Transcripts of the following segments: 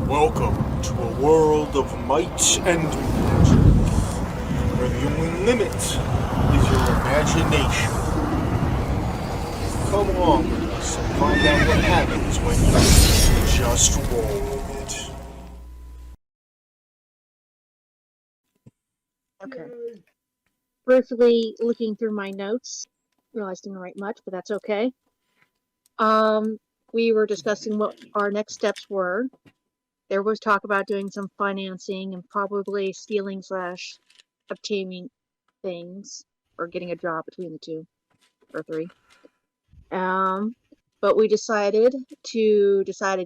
Welcome to a world of might and magic, where the only limit is your imagination. Come along with us and find out what happens when you just roll with it. Okay. Briefly looking through my notes, realized I didn't write much, but that's okay. We were discussing what our next steps were. There was talk about doing some financing and probably stealing / obtaining things or getting a job between the two or three. But we decided to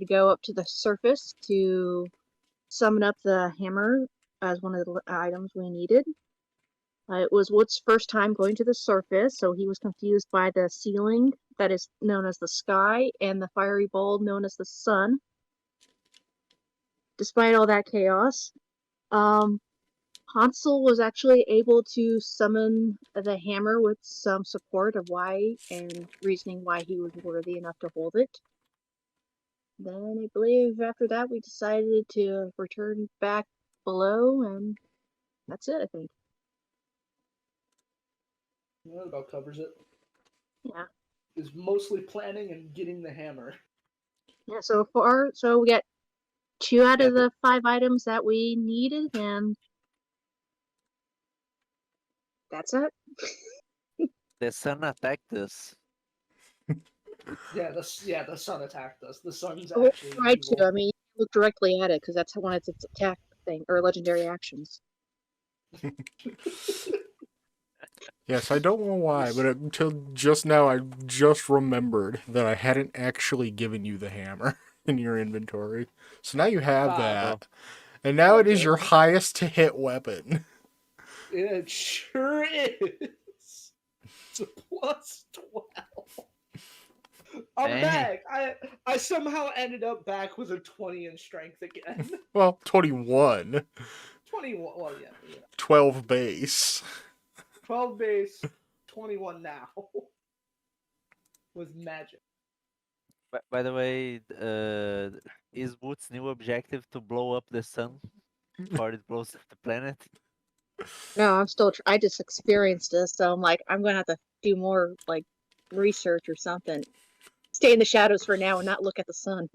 go up to the surface to summon up the hammer as one of the items we needed. It was Wood's first time going to the surface, so he was confused by the ceiling that is known as the sky and the fiery ball known as the sun. Despite all that chaos, Hansel was actually able to summon the hammer with some support of why and reasoning why he was worthy enough to hold it. Then I believe after that we decided to return back below, and that's it, I think. That about covers it. Yeah. Is mostly planning and getting the hammer. Yeah, so we got 2 out of the 5 items that we needed, and that's it. The sun attacked us. Yeah, the sun attacked us. The sun's Oh, actually tried evil. to. I mean, look directly at it because that's one of its attack thing or legendary actions. Yes, I don't know why, but until just now I just remembered that I hadn't actually given you the hammer in your inventory. So now you have that. And now it is your highest to hit weapon. It sure is. It's a plus 12. I'm back. I somehow ended up back with a 20 in strength again. Well, 21. 21. Well, yeah. 12 base. 12 base, 21 now. With magic. By the way, is Wood's new objective to blow up the sun before it blows up the planet? No, I'm still. I just experienced this, so I'm like, I'm gonna have to do more like research or something. Stay in the shadows for now and not look at the sun.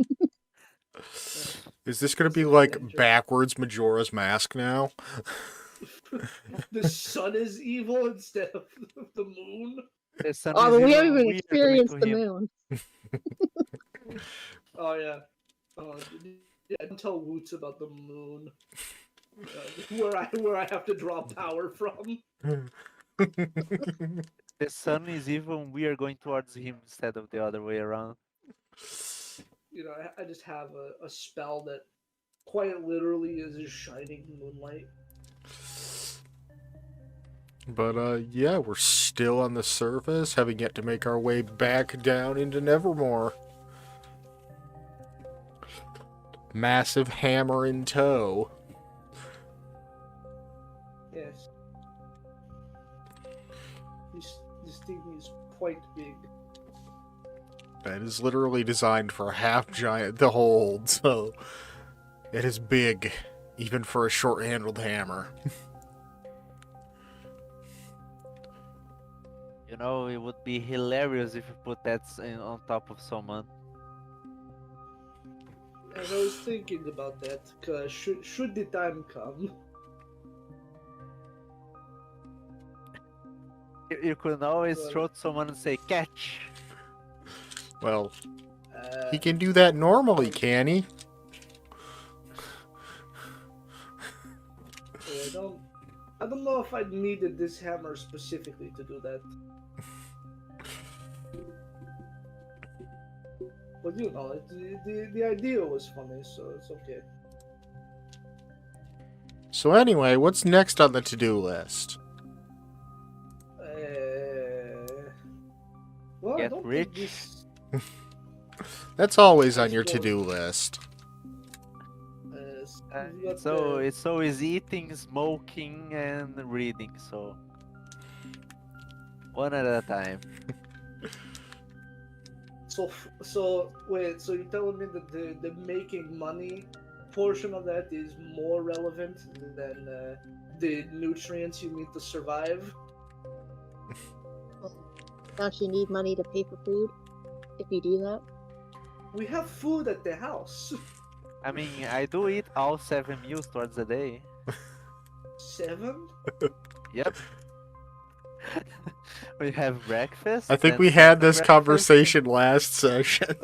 Is this gonna be like backwards Majora's Mask now? The sun is evil instead of the moon. The sun Oh, is but we evil, haven't even we are experienced going the to him. moon. Oh yeah. Yeah, don't tell Woots about the moon. Where I have to draw power from. The sun is evil, and we are going towards him instead of the other way around. You know, I just have a spell that quite literally is a shining moonlight. But, yeah, we're still on the surface, having yet to make our way back down into Nevermore. Massive hammer in tow. Yes. This thing is quite big. That is literally designed for a half-giant to hold, so it is big, even for a short-handled hammer. You know, it would be hilarious if you put that on top of someone. And I was thinking about that, because should the time come... You could always throw at someone and say, catch! Well, he can do that normally, can he? I don't know if I needed this hammer specifically to do that. But you know, the idea was funny, so it's okay. So anyway, what's next on the to-do list? Well, Get I don't rich. think this... That's always on your to-do list. So it's always eating, smoking, and reading, so one at a time. So wait, so you're telling me that the making money portion of that is more relevant than the nutrients you need to survive. Don't you need money to pay for food if you do that? We have food at the house. I mean, I do eat all 7 meals towards the day. 7? Yep. We have breakfast. I think then we had second this breakfast. conversation last session.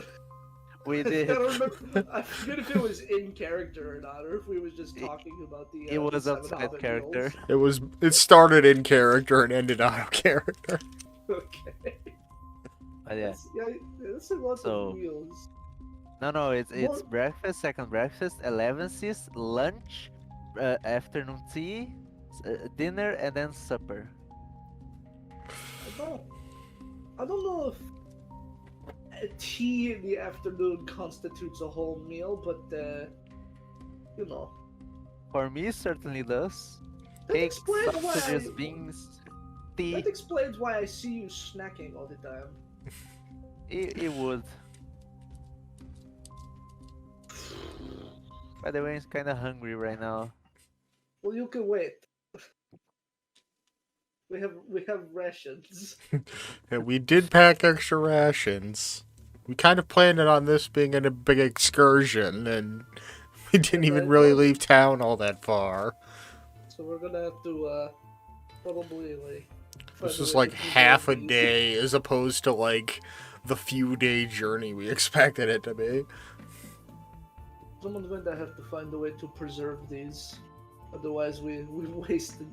We I did. don't remember. I forget if it was in character or not, or if we was just talking about the. It was the 7 outside Hobbit character. meals. It started in character and ended out of character. Okay. But yeah. That's a lot So- of meals. No, it's What? breakfast, second breakfast, 11th, lunch, afternoon tea, dinner, and then supper. I don't know if tea in the afternoon constitutes a whole meal, but you know. For me, it certainly does. That Cakes, explains why sausages, I- beans, tea. That explains why I see you snacking all the time. It would. By the way, I'm kind of hungry right now. Well, you can wait. We have rations. And we did pack extra rations. We kind of planned it on this being a big excursion, and we didn't even really leave town all that far. So we're gonna have to probably like. This find a is way like to preserve half a these. day as opposed to like the few day journey we expected it to be. Someone's going to have to find a way to preserve these. Otherwise, we've wasted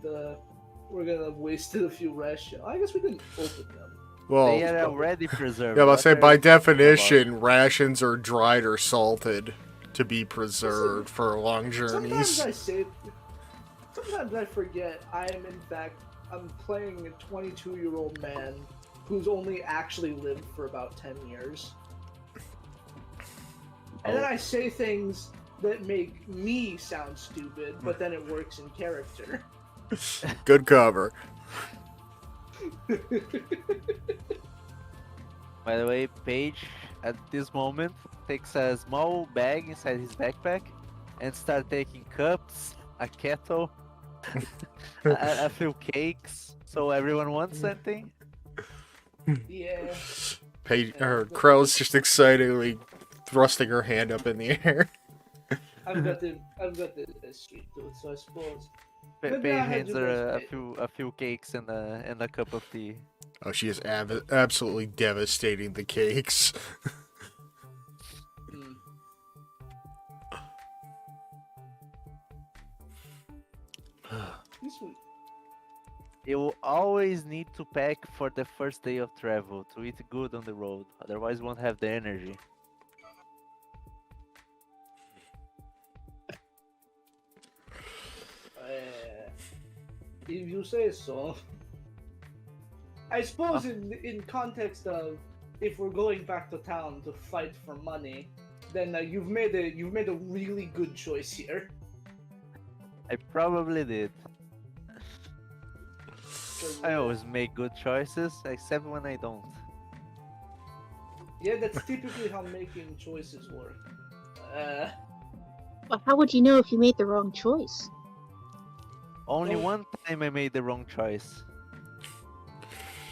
we're gonna have wasted a few rations. I guess we can open them. Well, They are already preserved. yeah, but I what say are by you talking about? definition, rations are dried or salted to be preserved for long journeys. Sometimes I forget I'm playing a 22-year-old man who's only actually lived for about 10 years. And then I say things that make me sound stupid, but then it works in character. Good cover. By the way, Paige, at this moment, takes a small bag inside his backpack and start taking cups, a kettle, a few cakes. So everyone wants something. Yeah. Crow's just excitedly thrusting her hand up in the air. I've got the street tooth, so I suppose. Maybe Paige I had hands you her guys a few cakes and a cup of tea. Oh, she is absolutely devastating the cakes. Mm. This week. You will always need to pack for the first day of travel to eat good on the road, otherwise you won't have the energy. If you say so. I suppose in context of if we're going back to town to fight for money, then you've made a really good choice here. I probably did. I always make good choices, except when I don't. Yeah, that's typically how making choices work. Well, how would you know if you made the wrong choice? Only Oh. one time I made the wrong choice.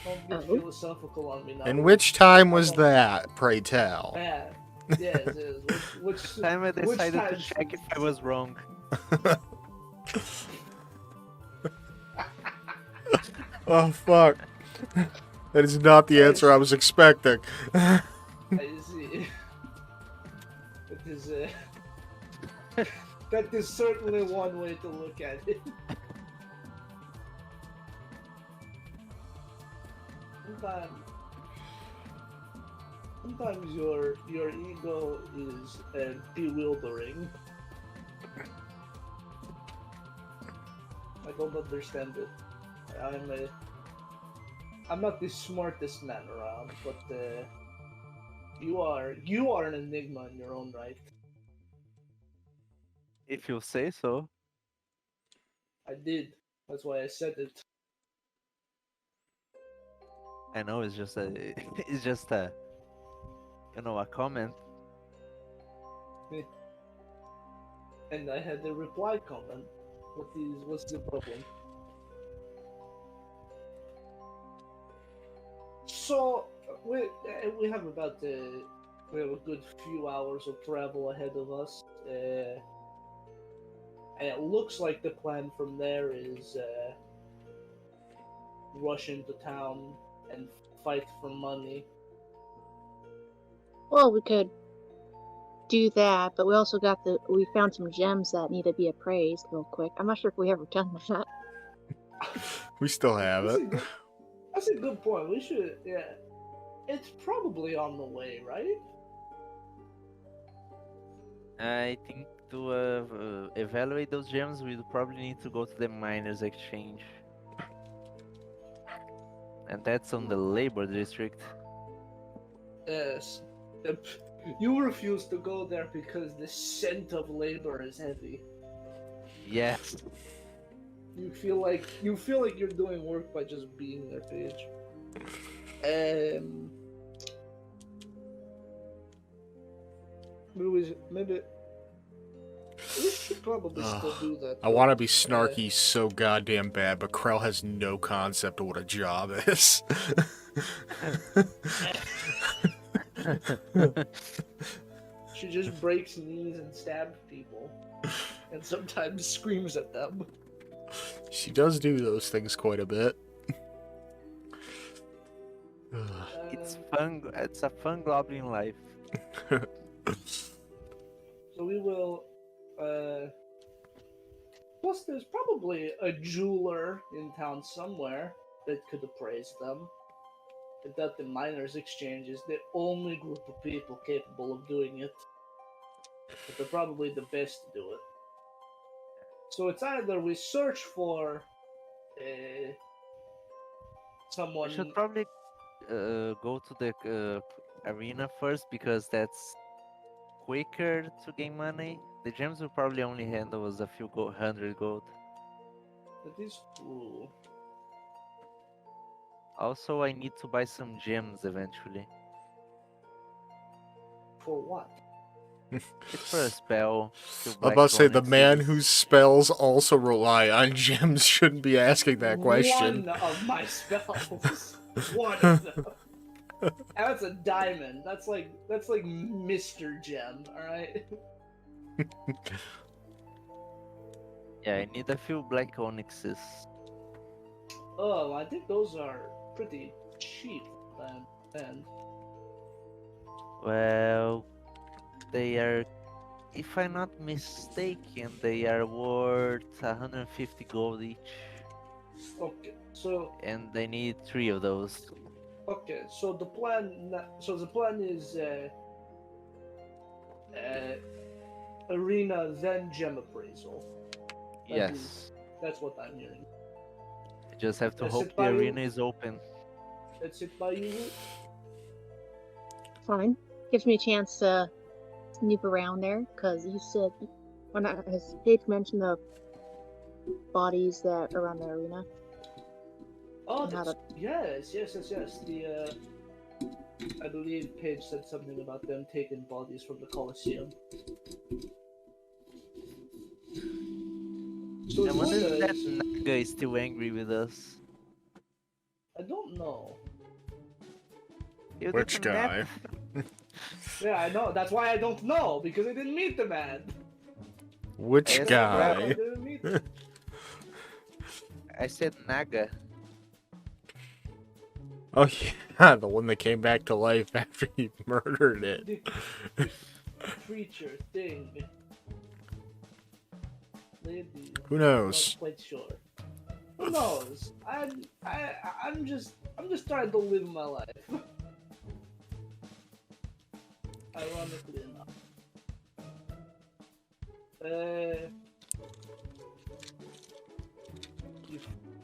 Don't get Oh. philosophical on me now. And which time was that, pray tell? Yes, yes. Which Time I decided to time- check if I was wrong. Oh, fuck. That is not the answer I was expecting. I see. It is that is certainly one way to look at it. Sometimes your ego is bewildering. I don't understand it. I'm not the smartest man around, but you are an enigma in your own right. If you say so. I did. That's why I said it. I know it's just a a comment. And I had a reply comment. What's the problem? So we have we have a good few hours of travel ahead of us, and it looks like the plan from there is rush into town and fight for money. Well, we could do that, but we also we found some gems that need to be appraised real quick. I'm not sure if we ever done that. We still have it. That's a good point. We should, yeah. It's probably on the way, right? I think to evaluate those gems, we'd probably need to go to the miners exchange. And that's on the labor district. Yes. You refuse to go there because the scent of labor is heavy. Yes. You feel like you're doing work by just being there, Paige. Maybe we should probably still do that. I want to be snarky so goddamn bad, but Krell has no concept of what a job is. She just breaks knees and stabs people, and sometimes screams at them. She does do those things quite a bit. It's fun. It's a fun goblin life. So we will. Plus, there's probably a jeweler in town somewhere that could appraise them. And that the miners' exchange is the only group of people capable of doing it. But they're probably the best to do it. So it's either we search for someone. We should probably go to the arena first because that's quicker to gain money. The gems will probably only handle us a few 100 gold. That is true. Also, I need to buy some gems eventually. For what? It's for a spell. I'm about to say the man whose spells also rely on gems shouldn't be asking that question. One of my spells. One of them. And that's a diamond. That's like Mr. Gem, alright? Yeah, I need a few black onyxes. Oh, I think those are pretty cheap then. Well, they are, if I'm not mistaken, they are worth 150 gold each. Okay, so And I need 3 of those. okay, so the plan is arena then gem appraisal. Yes. That's what I'm hearing. I just have to That's hope it the by you? arena is open. That's it by you. Fine. Gives me a chance to snoop around there, because you said, as Paige mentioned, the bodies that are around the arena. Oh, And how yes. The I believe Paige said something about them taking bodies from the Colosseum. So I it's wonder if one that of- Naga is still angry with us. I don't know. You Which didn't guy? met- Yeah, I know. That's why I don't know, because I didn't meet the man. Which Yes, I guy? didn't meet him. I said Naga. Oh yeah, the one that came back to life after he murdered it. The creature thing. Lady. Who knows? Not quite sure. Who knows? I'm just trying to live my life. Ironically enough.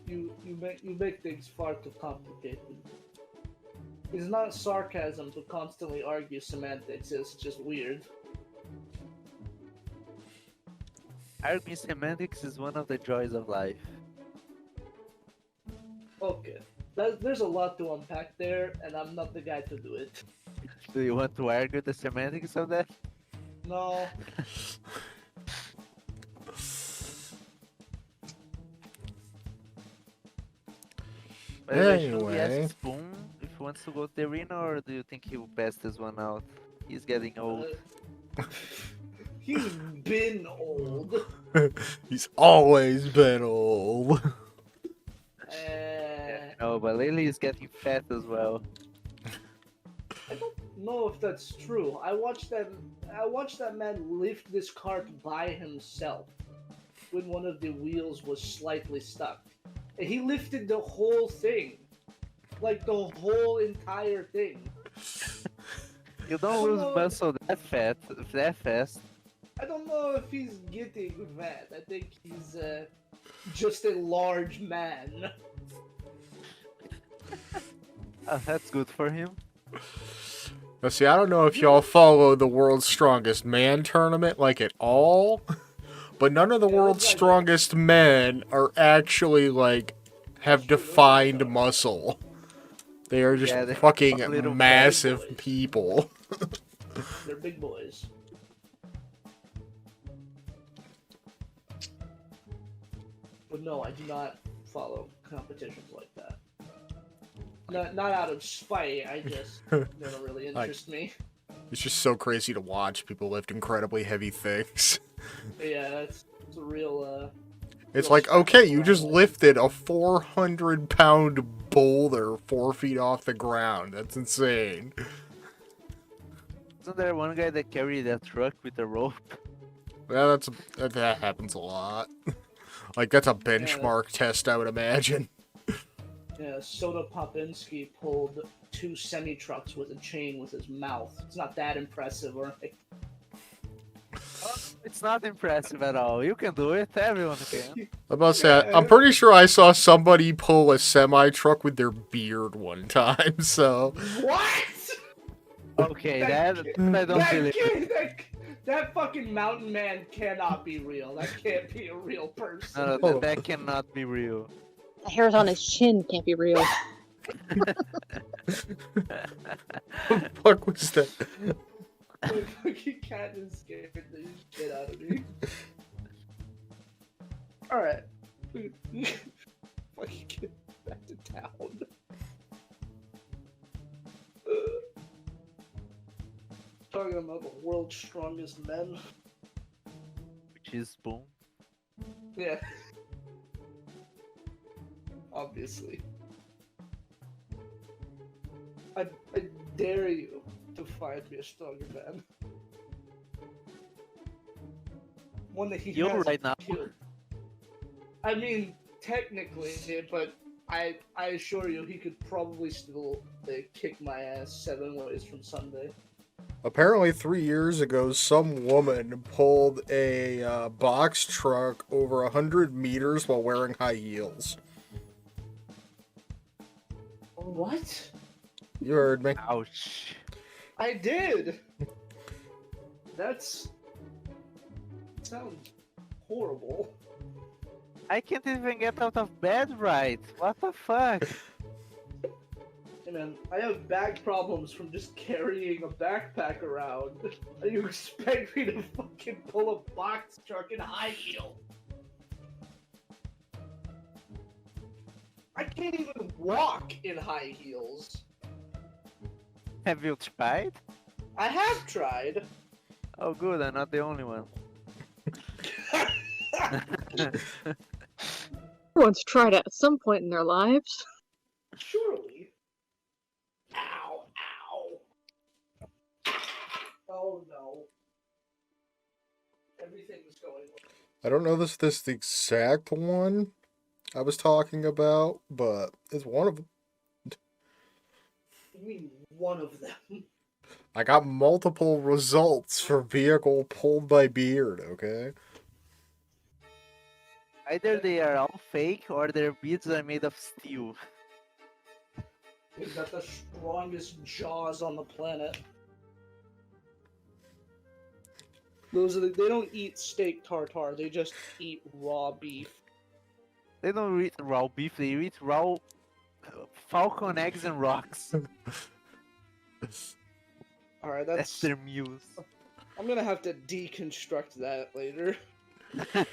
You make things far too complicated. It's not sarcasm to constantly argue semantics, it's just weird. Arguing semantics is one of the joys of life. Okay. There's a lot to unpack there, and I'm not the guy to do it. Do you want to argue the semantics of that? No. By the way, should we Anyway, ask Spoon if he wants to go to the arena, or do you think he will pass this one out? He's getting old. He's been old. he's always been old. No, but lately he's getting fat as well. I don't know if that's true. I watched that man lift this cart by himself when one of the wheels was slightly stuck. And he lifted the whole thing. Like the whole entire thing. You don't lose muscle that fast. I don't know if he's getting fat. I think he's just a large man. That's good for him. Now, see, I don't know if y'all follow the World's Strongest Man tournament like at all, but none of the World's Strongest Men are actually like have defined muscle. They are just they're fucking little massive bad boys. people. They're big boys. But no, I do not follow competitions like that. Not out of spite, I just they don't really interest me. It's just so crazy to watch people lift incredibly heavy things. Yeah, it's a real It's real like, okay, you spectacle. just lifted a 400-pound boulder 4 feet off the ground. That's insane. Isn't there one guy that carried that truck with a rope? Yeah, that happens a lot. Like, that's a benchmark test, I would imagine. Yeah, Soda Popinski pulled 2 semi-trucks with a chain with his mouth. It's not that impressive, right? It's not impressive at all. You can do it. Everyone can. I'm about to say, I'm pretty sure I saw somebody pull a semi-truck with their beard one time, so... What? Okay, that I don't believe. That fucking mountain man cannot be real. That can't be a real person. No, that cannot be real. The hairs on his chin can't be real. What the fuck was that? The fucking cat is scared the shit out of me. Alright. Fucking get back to town. Talking about the world's strongest men. Which is Spoon. Yeah. Obviously. I dare you to find me a stronger man. One that he You hasn't right now. killed. I mean, technically, but I assure you, he could probably still kick my ass 7 ways from Sunday. Apparently 3 years ago, some woman pulled a box truck over 100 meters while wearing high heels. What? You heard me. Ouch. I did! Sounds horrible. I can't even get out of bed right. What the fuck? Hey man, I have back problems from just carrying a backpack around. You expect me to fucking pull a box truck in high heel? I can't even walk in high heels. Have you tried? I have tried. Oh good, I'm not the only one. Everyone's tried it at some point in their lives. Surely. Ow, ow. Oh no. Everything's going well. I don't know this the exact one I was talking about, but it's one of them. You mean one of them? I got multiple results for vehicle pulled by beard, okay? Either they are all fake or their beads are made of steel. They've got the strongest jaws on the planet. They don't eat steak tartare, they just eat raw beef. They don't eat raw beef, they eat raw falcon eggs and rocks. Alright, That's their muse. I'm gonna have to deconstruct that later. I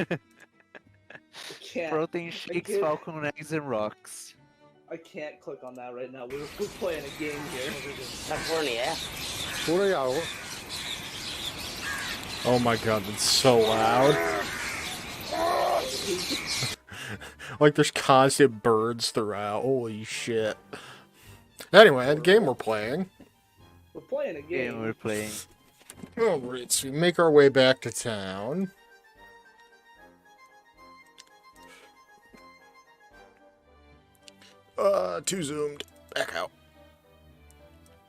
can't. Protein shakes, get- falcon eggs and rocks. I can't click on that right now. We're playing a game here. California. Royale. Oh my god, that's so loud. Like there's constant birds throughout. Holy shit. Anyway, the game we're playing. We're playing a game. Game we're playing. Alright, so we make our way back to town. Too zoomed. Back out.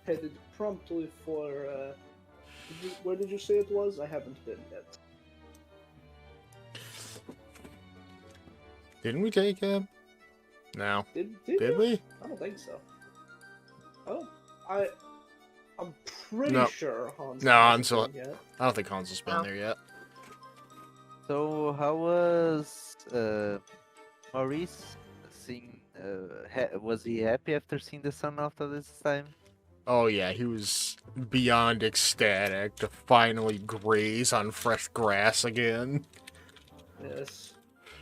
Headed promptly for. Where did you say it was? I haven't been yet. Didn't we take him? No. Did Did we? I don't think so. Oh, I'm pretty No. sure Hans. No, hasn't Hansel- been yet. I don't think Hans has been No. there yet. So how was Maurice seeing? Was he happy after seeing the sun after this time? Oh yeah, he was beyond ecstatic to finally graze on fresh grass again. Yes.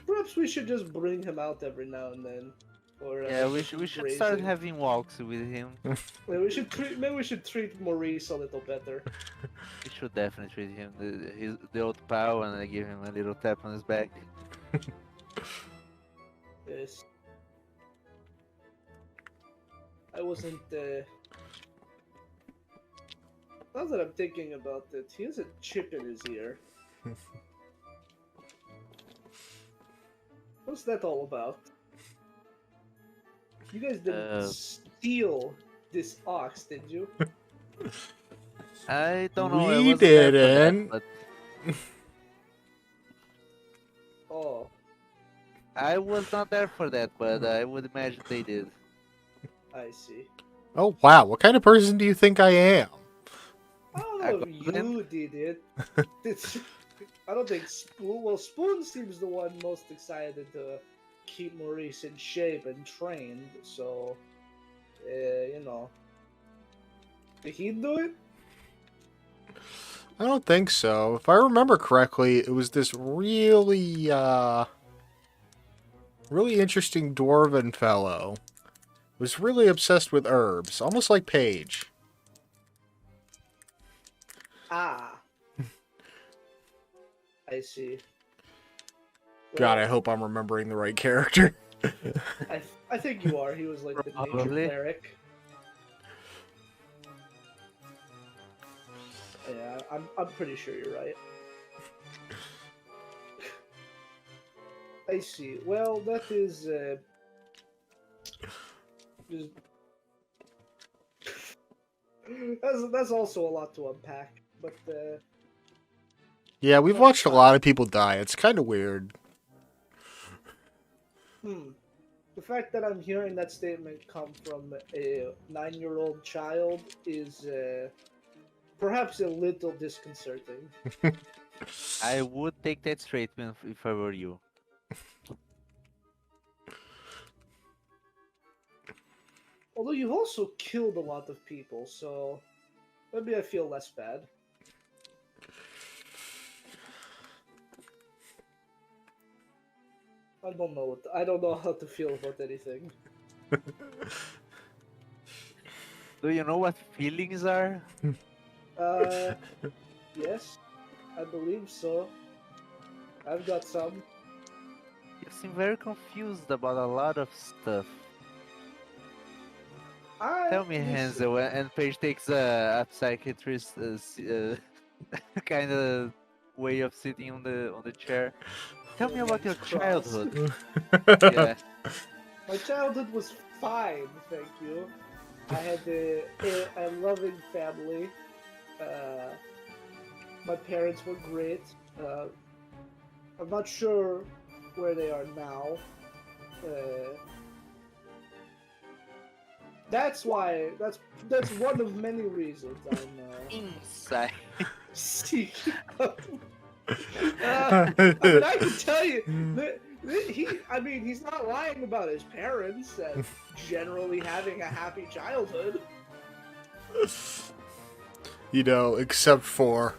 Perhaps we should just bring him out every now and then. Or, Yeah, we should start grazing. having walks with him. Maybe we should treat Maurice a little better. We should definitely treat him the old pal and give him a little tap on his back. Yes. I wasn't. Now that I'm thinking about it, he has a chip in his ear. What's that all about? You guys didn't steal this ox, did you? I don't know. I We wasn't there for that, didn't. but Oh, I was not there for that, but I would imagine they did. I see. Oh wow, what kind of person do you think I am? I don't I know got if them. you did it. I don't think Spoon. Well, Spoon seems the one most excited to keep Maurice in shape and trained. So, you know, did he do it? I don't think so. If I remember correctly, it was this really, really interesting dwarven fellow. Was really obsessed with herbs, almost like Paige. Ah, I see. God, I Well, hope I'm remembering the right character. I think you are. He was like the nature Probably. cleric. Yeah, I'm pretty sure you're right. I see. Well, that is just- that's also a lot to unpack. But Yeah, we've watched a lot of people die. It's kind of weird. the fact that I'm hearing that statement come from a 9-year-old child is perhaps a little disconcerting. I would take that statement if I were you. Although you've also killed a lot of people, so maybe I feel less bad. I don't know how to feel about anything. Do you know what feelings are? Yes, I believe so. I've got some. You seem very confused about a lot of stuff. Tell me, Hansel, and Paige takes a psychiatrist kind of way of sitting on the chair. Tell me about your childhood. Yeah. My childhood was fine, thank you. I had a loving family. My parents were great. I'm not sure where they are now. That's why. That's one of many reasons I'm Inside. seeking. I mean, I can tell you that he's not lying about his parents and generally having a happy childhood. You know, except for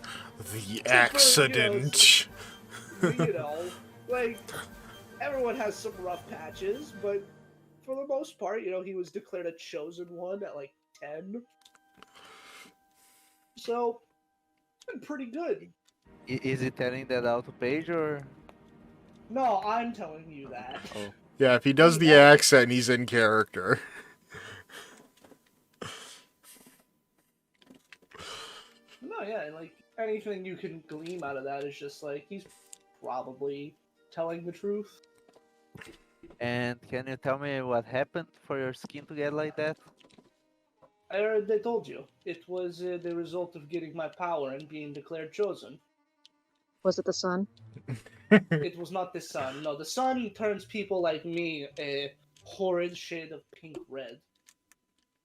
the accident. You know, like everyone has some rough patches, but for the most part. You know, he was declared a chosen one at like 10. So, it's been pretty good. Is he telling that out to Paige or? No, I'm telling you that. Oh, Yeah, if he does the Yeah. accent, he's in character. No, yeah, and like anything you can glean out of that is just like he's probably telling the truth. and can you tell me what happened for your skin to get like that? They told you it was the result of getting my power and being declared chosen. Was it the sun? It was not the sun. No, the sun turns people like me a horrid shade of pink red.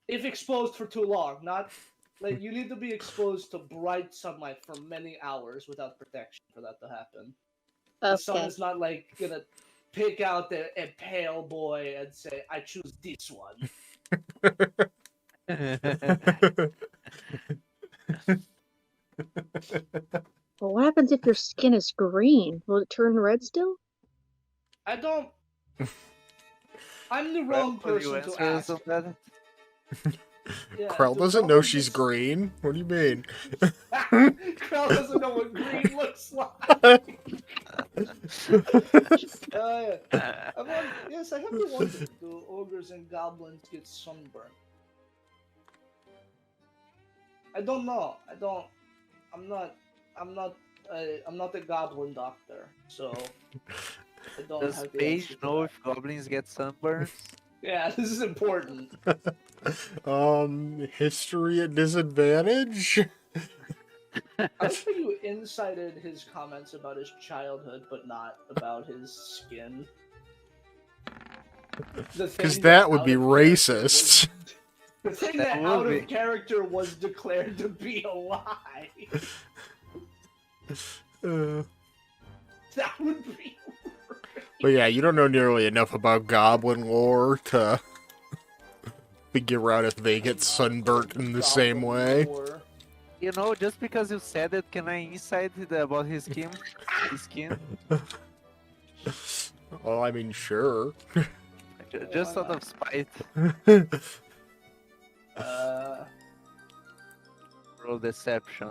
If exposed for too long, not like you need to be exposed to bright sunlight for many hours without protection for that to happen. The sun Okay. is not like gonna pick out a pale boy and say, "I choose this one." Well, what happens if your skin is green? Will it turn red still? I don't. I'm the Well, wrong could you person to answer us ask. on that? Yeah, Krell the doesn't know problem she's is- green. What do you mean? Krell doesn't know what green looks like. Yes, I have been wondering, do ogres and goblins get sunburned? I don't know. I'm not. I'm not a goblin doctor, so I don't Does have the answer Paige to know that. if goblins get sunburns? Yeah, this is important. History at disadvantage? I like how you incited his comments about his childhood, but not about his skin. Because that would be racist. The thing That that would out be. of character was declared to be a lie. Uh, That would be. but yeah, you don't know nearly enough about goblin lore to figure out if they get sunburnt in the same way. Lore. You know, just because you said it, can I insight about his skin? His skin? Well, I mean, sure. Just Why out of spite. Uh, Roll deception.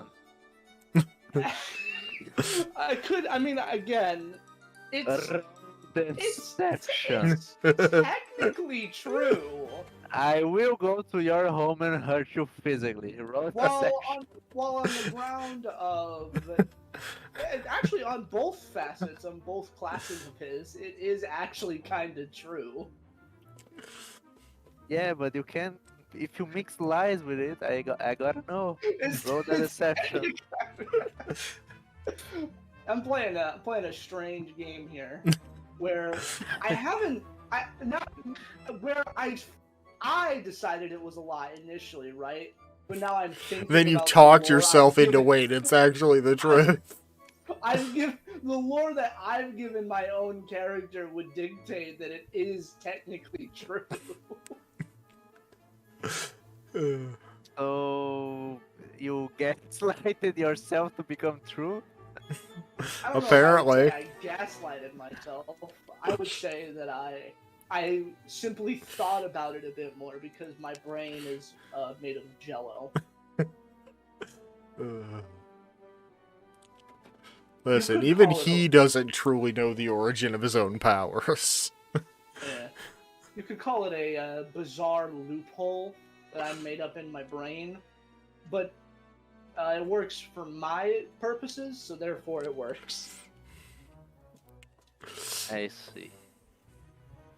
I mean, again, it's Deception. technically true. I will go to your home and hurt you physically. Roll deception. While on the ground of actually on both facets, on both classes of his, it is actually kind of true. Yeah, but you can't. If you mix lies with it, I gotta know. Roll the deception. I'm playing a strange game here, where I haven't where I decided it was a lie initially, right? But now I'm thinking. Then you about the talked lore yourself I've into given- wait, it's actually the truth. I've given the lore that I've given my own character would dictate that it is technically true. So you gaslighted yourself to become true? I don't Apparently. know if I would say I gaslighted myself. I would say that I simply thought about it a bit more because my brain is made of jello. Listen, could even call it he a- doesn't truly know the origin of his own powers. Yeah. You could call it a bizarre loophole that I made up in my brain, but it works for my purposes, so therefore it works. I see.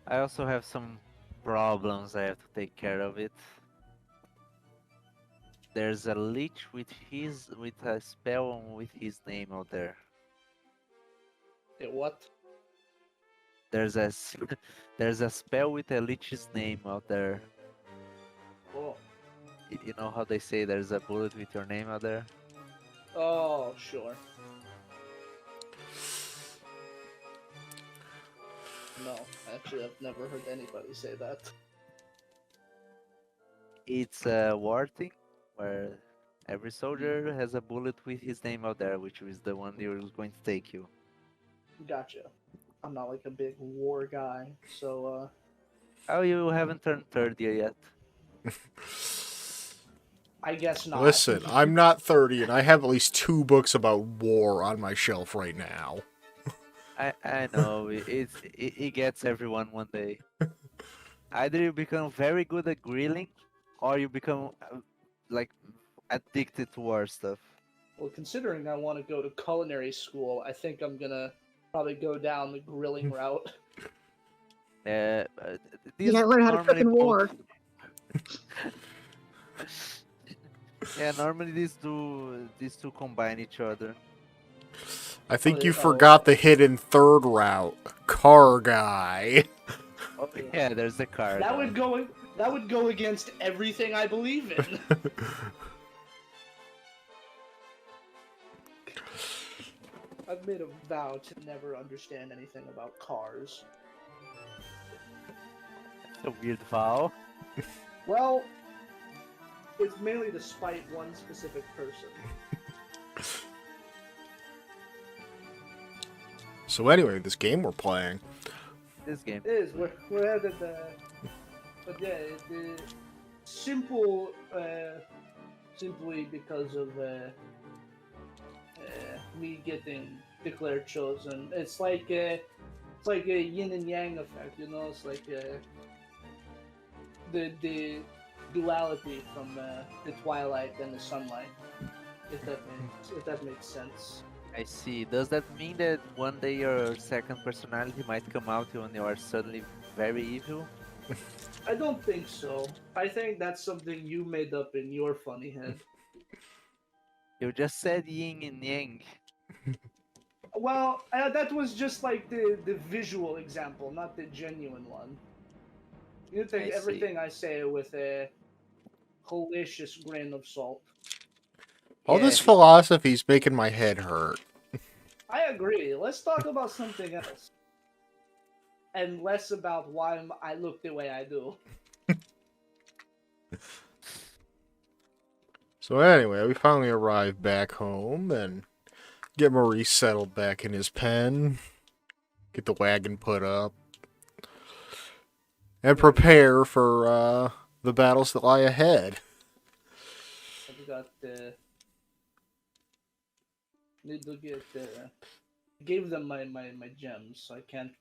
I also have some problems I have to take care of it. There's a lich with a spell with his name out there. What? There's there's a spell with a lich's name out there. Oh. You know how they say there's a bullet with your name out there? Oh, sure. No, actually, I've never heard anybody say that. It's a war thing where every soldier has a bullet with his name out there, which is the one who's going to take you. Gotcha. I'm not like a big war guy, so Oh, you haven't turned 30 yet. I guess not. Listen, I'm not 30, and I have at least 2 books about war on my shelf right now. I know it gets everyone one day. Either you become very good at grilling, or you become like addicted to war stuff. Well, considering I want to go to culinary school, I think I'm gonna probably go down the grilling route. Uh, You these gotta learn how to cook normally in both- war. Yeah, normally these two combine each other. I think you Oh, forgot the hidden third route. Car guy. Oh yeah, there's the car. That would go against everything I believe in. I've made a vow to never understand anything about cars. That's a weird vow. Well, it's mainly to spite one specific person. So anyway, this game we're playing. This game. It is. We're at the. But yeah, the simple. Simply because of me getting declared chosen. It's like a yin and yang effect, you know. It's like the duality from the twilight and the sunlight. If that makes sense. I see. Does that mean that one day your second personality might come out when you are suddenly very evil? I don't think so. I think that's something you made up in your funny head. You just said yin and yang. Well, that was just like the visual example, not the genuine one. You take I see. everything I say with a hellacious grain of salt. All Yeah. this philosophy's making my head hurt. I agree. Let's talk about something else. And less about why I look the way I do. So anyway, we finally arrived back home and get Maurice settled back in his pen. Get the wagon put up. And prepare for the battles that lie ahead. I've got need to get gave them my gems, so I can't.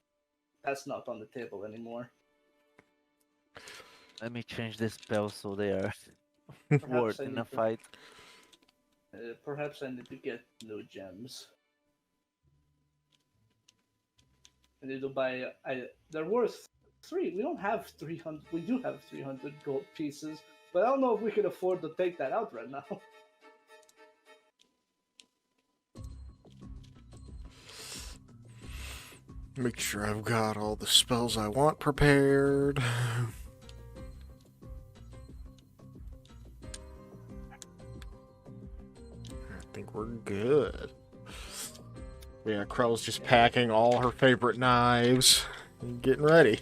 That's not on the table anymore. Let me change the spell so they are Perhaps worth I in need a to- fight. Perhaps I need to get new gems. I need to buy. They're worth 3. We don't have 300. We do have 300 gold pieces, but I don't know if we can afford to take that out right now. Make sure I've got all the spells I want prepared. I think we're good. Yeah, Krell's just packing all her favorite knives and getting ready.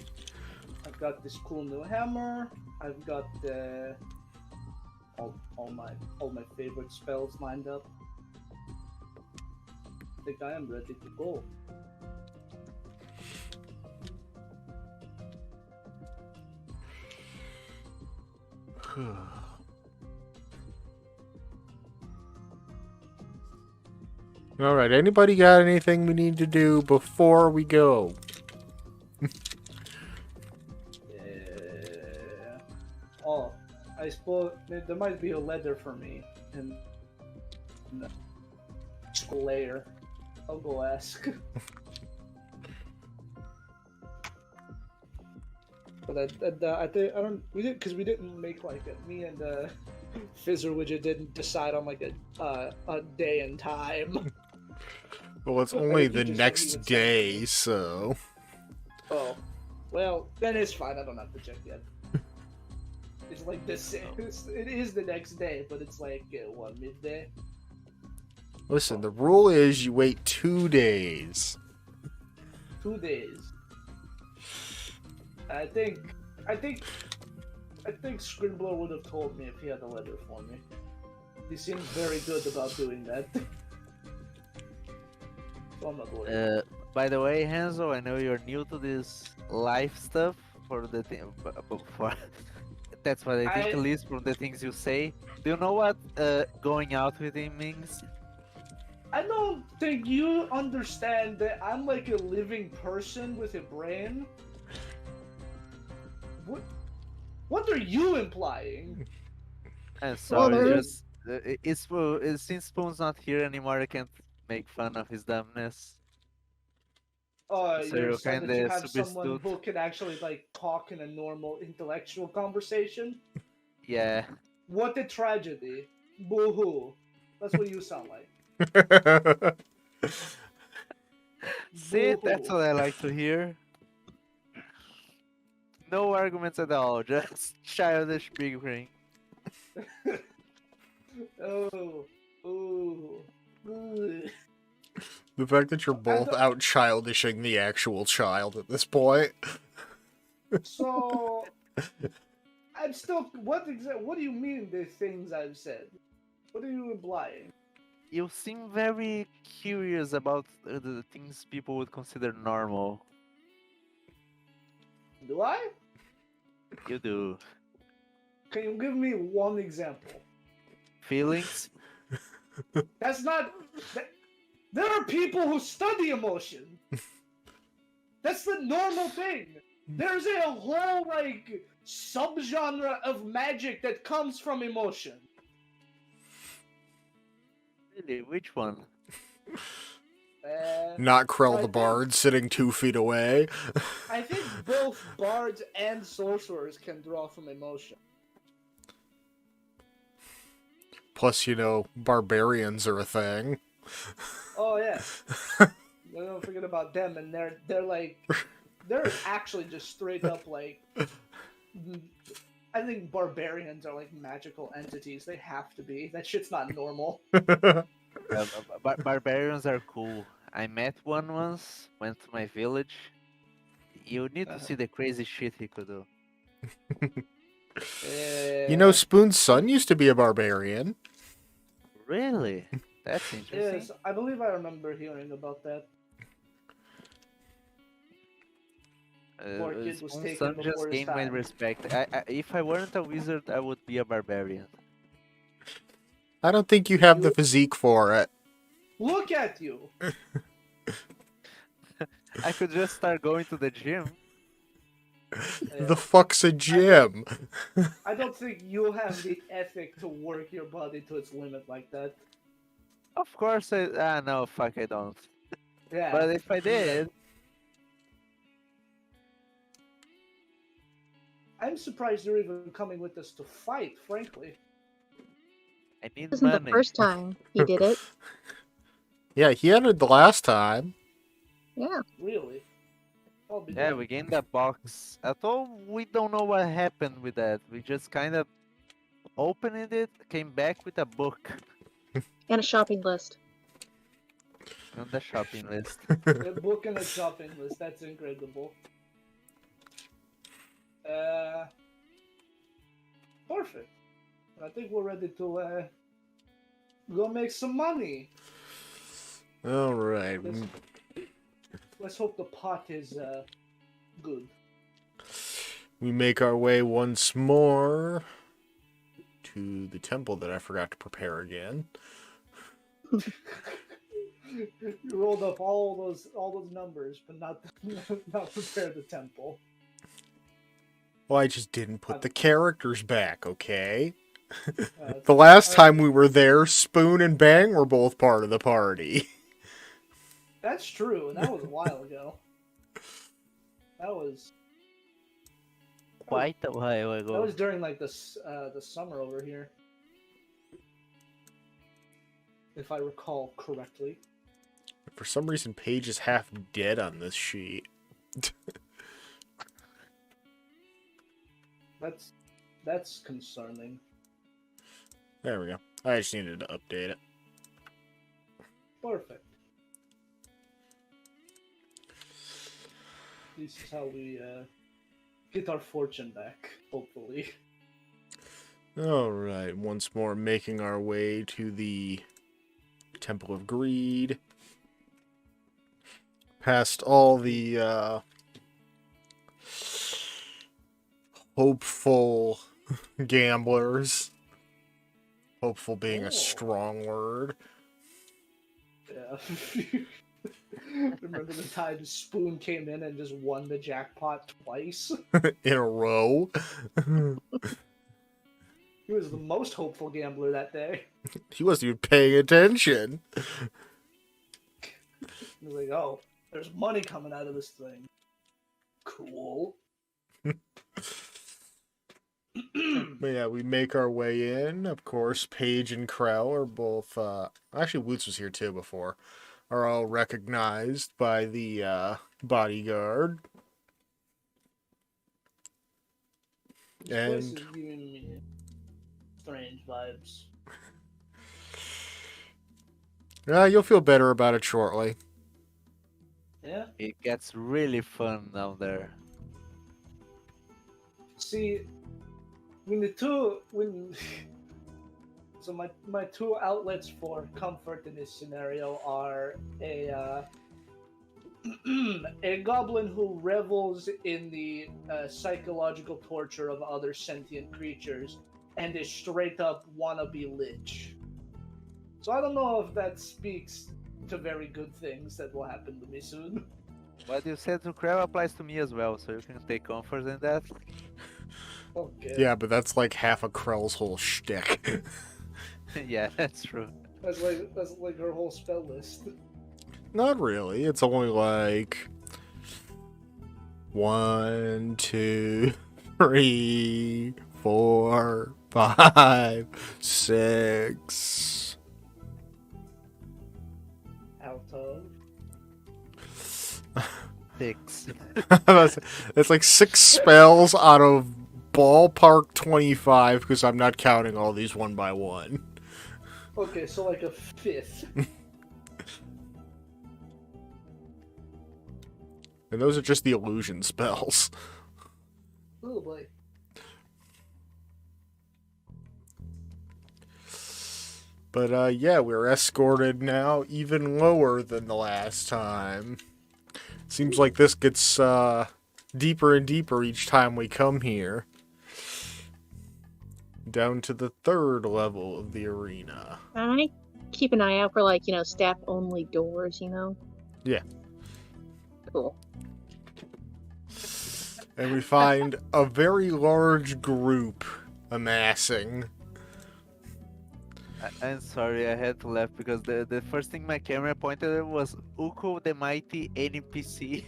I've got this cool new hammer. I've got all my favorite spells lined up. I think I am ready to go. Alright, anybody got anything we need to do before we go? Oh, I suppose there might be a letter for me in the layer. I'll go ask. But I don't. We didn't because we didn't make like a. Me and Fizzer Widget didn't decide on like a day and time. Well, it's I only think you the just next said- day, so... Oh, well then it's fine. I don't have to check yet. It's like this. It is the next day, but it's like what, midday. Listen, the rule is you wait 2 days. 2 days. I think Scribbler would have told me if he had a letter for me. He seems very good about doing that. So I'm not worried. By the way, Hanzo, I know you're new to this life stuff, for the thing. For that's what I think, at least from the things you say. Do you know what going out with him means? I don't think you understand that I'm like a living person with a brain. What are you implying? And Well, sorry, there just since Spoon's not here anymore, I can't make fun of his dumbness. So You're you're upset kind that you of have someone substitute. who can actually like talk in a normal intellectual conversation? Yeah. What a tragedy. Boo-hoo. That's what you sound like. See, that's Boo-hoo. what I like to hear. No arguments at all, just childish bickering. Oh. Ooh. Ugh. The fact that you're both don't- out childishing the actual child at this point. So I'm still. What do you mean the things I've said? What are you implying? You seem very curious about the things people would consider normal. Do I? You do. Can you give me one example? Feelings? That's not. There are people who study emotion. That's the normal thing. There's a whole like subgenre of magic that comes from emotion. Really? Which one? Not Krell I the think- Bard sitting 2 feet away. I think both bards and sorcerers can draw from emotion. Plus, you know, barbarians are a thing. Oh yeah. Don't forget about them, and they're actually just straight up like. I think barbarians are like magical entities. They have to be. That shit's not normal. Barbarians are cool. I met one once, went to my village. You need to see the crazy shit he could do. You know, Spoon's son used to be a barbarian. Really? That's interesting. Yes, I believe I remember hearing about that. Poor kid was Spoon's taken son before just his gained my time. respect. If I weren't a wizard, I would be a barbarian. I don't think you have the physique for it. Look at you! I could just start going to the gym. The fuck's a gym? I don't think you have the ethic to work your body to its limit like that. Of course, no, fuck, I don't. Yeah. But if I did, I'm surprised you're even coming with us to fight, frankly. I need isn't money. the first time he did it. Yeah, he had it the last time. Yeah. Really. I'll be Yeah, damned. we gained that box. At all, we don't know what happened with that. We just kind of opened it, came back with a book And a shopping list. on the shopping list. A book and a shopping list. That's incredible. Perfect. I think we're ready to go make some money. Alright. Let's hope the pot is good. We make our way once more to the temple that I forgot to prepare again. You rolled up all those numbers, but not prepare the temple. Well, I just didn't put the characters back, okay? Uh, The last time we were there, Spoon and Bang were both part of the party. That's true, and that was a while ago. That was Quite a while that ago. was during like the summer over here, if I recall correctly. For some reason, Paige is half dead on this sheet. That's concerning. There we go. I just needed to update it. Perfect. This is how we get our fortune back, hopefully. Alright, once more making our way to the Temple of Greed. Past all the hopeful gamblers. Hopeful being a Oh. strong word. Yeah. Remember the time Spoon came in and just won the jackpot twice? In a row. He was the most hopeful gambler that day. He wasn't even paying attention. He was like, oh, there's money coming out of this thing. Cool. But yeah, we make our way in. Of course, Paige and Krell are both. Actually, Woots was here too before. Are all recognized by the bodyguard. This place is And giving me strange vibes. you'll feel better about it shortly. Yeah? It gets really fun down there. See, so my two outlets for comfort in this scenario are a goblin who revels in the psychological torture of other sentient creatures and a straight up wannabe lich. So I don't know if that speaks to very good things that will happen to me soon. What you said to Crab applies to me as well, so you can take comfort in that. Okay. Yeah, but that's like half of Krell's whole shtick. Yeah, that's true. That's like her whole spell list. Not really. It's only like 1, 2, 3, 4, 5, 6. Out of. 6. It's like 6 spells out of ballpark 25 because I'm not counting all these one by one. Okay, so like a fifth. And those are just the illusion spells. Oh boy. But yeah, we're escorted now even lower than the last time. Seems like this gets deeper and deeper each time we come here. Down to the 3rd level of the arena. I keep an eye out for, like, staff-only doors, Yeah. Cool. And we find a very large group amassing. I'm sorry, I had to laugh because the first thing my camera pointed at was Uko the Mighty NPC.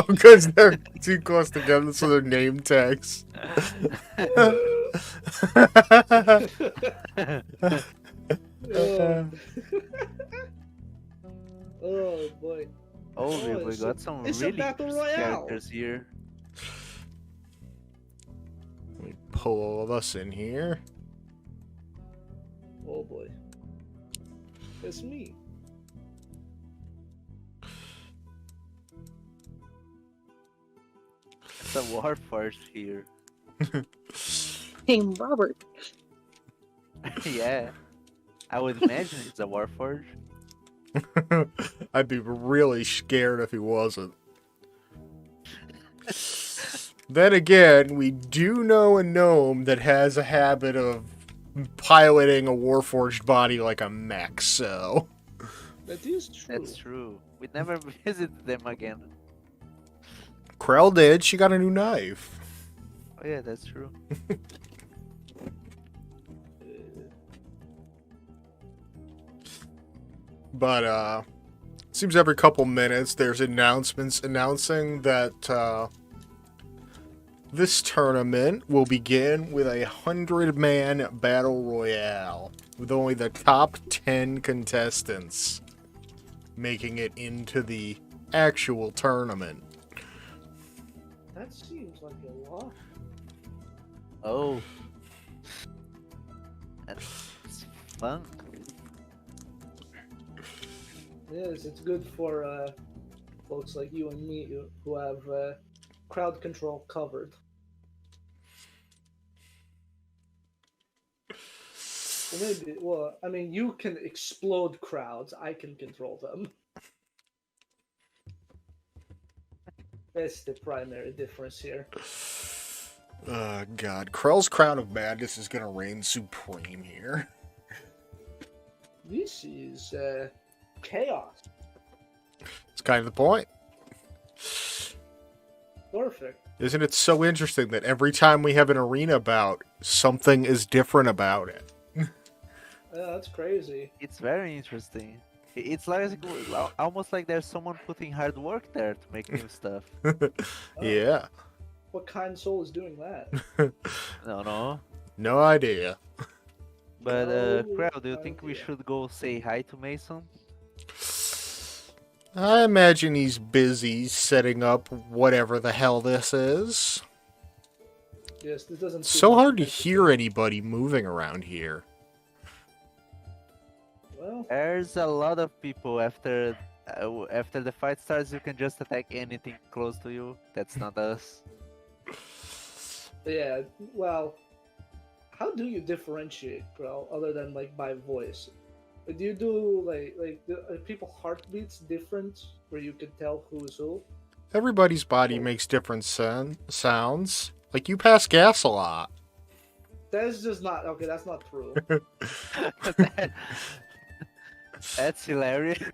Because they're too close together, so they're name tags. Oh, oh boy. Holy, Oh, we it's got some it's a really battle good royale. characters here. We pull all of us in here. Oh boy. It's me. It's a Warforged here. Hey, Robert. Yeah. I would imagine it's a Warforged. I'd be really scared if he wasn't. Then again, we do know a gnome that has a habit of piloting a warforged body like a mech, so... That is true. That's true. We never visited them again. Krell did. She got a new knife. Oh yeah, that's true. But, seems every couple minutes there's announcements announcing that, this tournament will begin with a 100-man battle royale, with only the top 10 contestants making it into the actual tournament. That seems like a lot. Oh. That's fun. Yes, it's good for folks like you and me who have crowd control covered. Well, I mean, you can explode crowds. I can control them. That's the primary difference here. God. Krell's Crown of Madness is gonna reign supreme here. This is chaos. It's kind of the point. Perfect. Isn't it so interesting that every time we have an arena bout, something is different about it? That's crazy. It's very interesting. It's like almost like there's someone putting hard work there to make new stuff. Yeah. What kind soul is doing that? No. No idea. But No Crowd, do you think we idea. should go say hi to Mason? I imagine he's busy setting up whatever the hell this is. Yes, this doesn't. It's seem so like hard to an hear anybody moving around here. Well, There's a lot of people after the fight starts. You can just attack anything close to you. That's not us. yeah. Well, how do you differentiate, bro? Other than like by voice, do you do are people heartbeats different where you can tell who's who? Everybody's body makes different sounds. Like, you pass gas a lot. That's just not okay. That's not true. That's hilarious.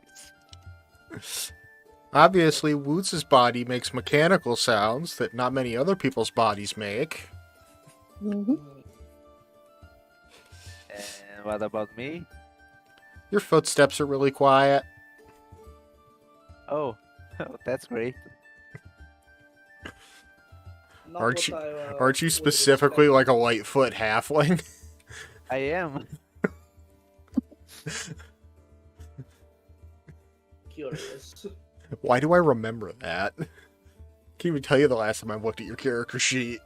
Obviously, Woots' body makes mechanical sounds that not many other people's bodies make. Mm-hmm. And what about me? Your footsteps are really quiet. Oh, that's great. Not Aren't what Aren't you would specifically expect. like a Lightfoot halfling? I am. Curious. Why do I remember that? Can't even tell you the last time I looked at your character sheet.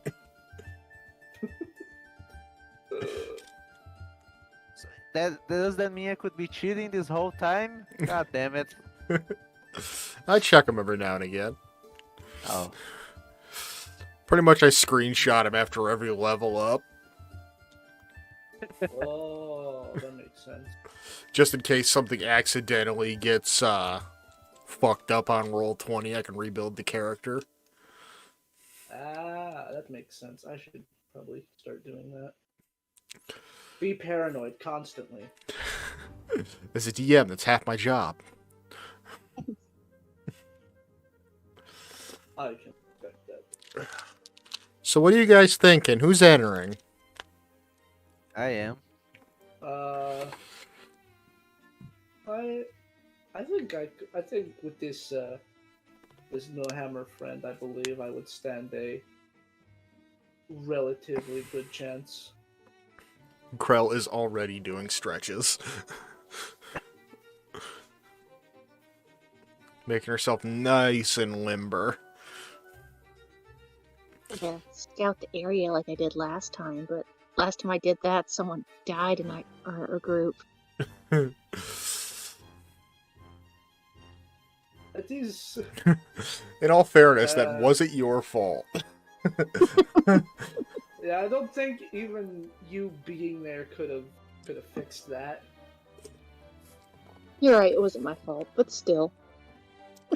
Does that mean I could be cheating this whole time? God damn it. I check him every now and again. Oh. Pretty much I screenshot him after every level up, Oh, that makes sense. just in case something accidentally gets fucked up on roll 20. I can rebuild the character. That makes sense. I should probably start doing that. Be paranoid constantly. As a DM, that's half my job. I can expect that. So what are you guys thinking? Who's entering? I am. I think with this this no hammer friend, I believe I would stand a relatively good chance. Krell is already doing stretches. Making herself nice and limber. To scout the area like I did last time, but last time I did that, someone died in our group. It is. In all fairness, that wasn't your fault. Yeah, I don't think even you being there could have fixed that. You're right, it wasn't my fault, but still.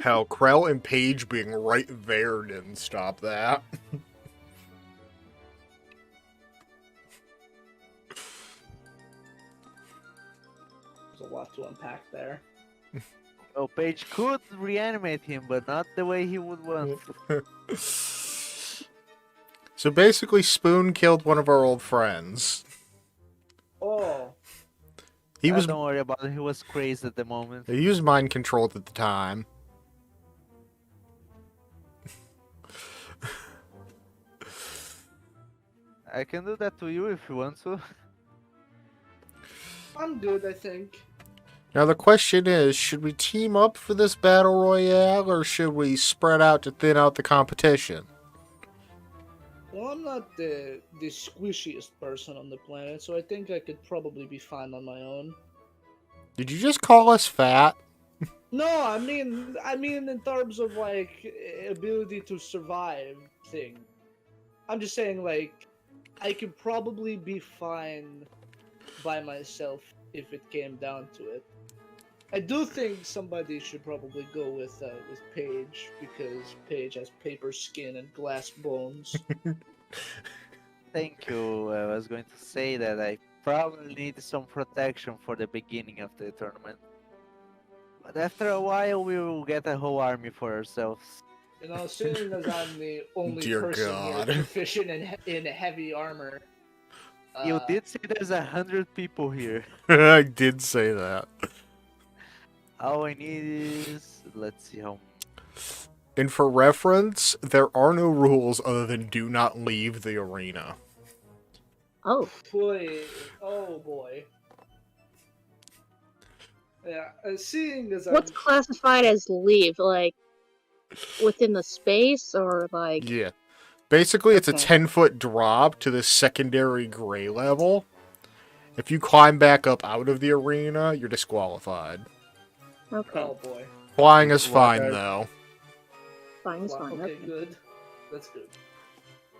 Hell, Krell and Paige being right there didn't stop that. There's a lot to unpack there. Well, Paige could reanimate him, but not the way he would want. So basically, Spoon killed one of our old friends. Oh, Don't worry about it. He was crazy at the moment. He was mind controlled at the time. I can do that to you if you want to. I'm good, I think. Now the question is, should we team up for this battle royale, or should we spread out to thin out the competition? Well, I'm not the squishiest person on the planet, so I think I could probably be fine on my own. Did you just call us fat? No, I mean in terms of like ability to survive thing. I'm just saying like I could probably be fine by myself if it came down to it. I do think somebody should probably go with Paige because Paige has paper skin and glass bones. Thank you. I was going to say that I probably need some protection for the beginning of the tournament. But after a while, we will get a whole army for ourselves. You know, seeing as I'm the only Dear person God. here proficient in heavy armor. You did say there's 100 people here. I did say that. All I need is, let's see how. And for reference, there are no rules other than do not leave the arena. Oh, Boy, oh boy. Yeah, seeing as what's I'm classified as leave? Like within the space, or like? Yeah. Basically, it's a Okay. 10-foot drop to the secondary gray level. If you climb back up out of the arena, you're disqualified. Okay, oh boy. Flying is What fine, are- though. fine, it's Wow, fine. okay, Okay. good. That's good.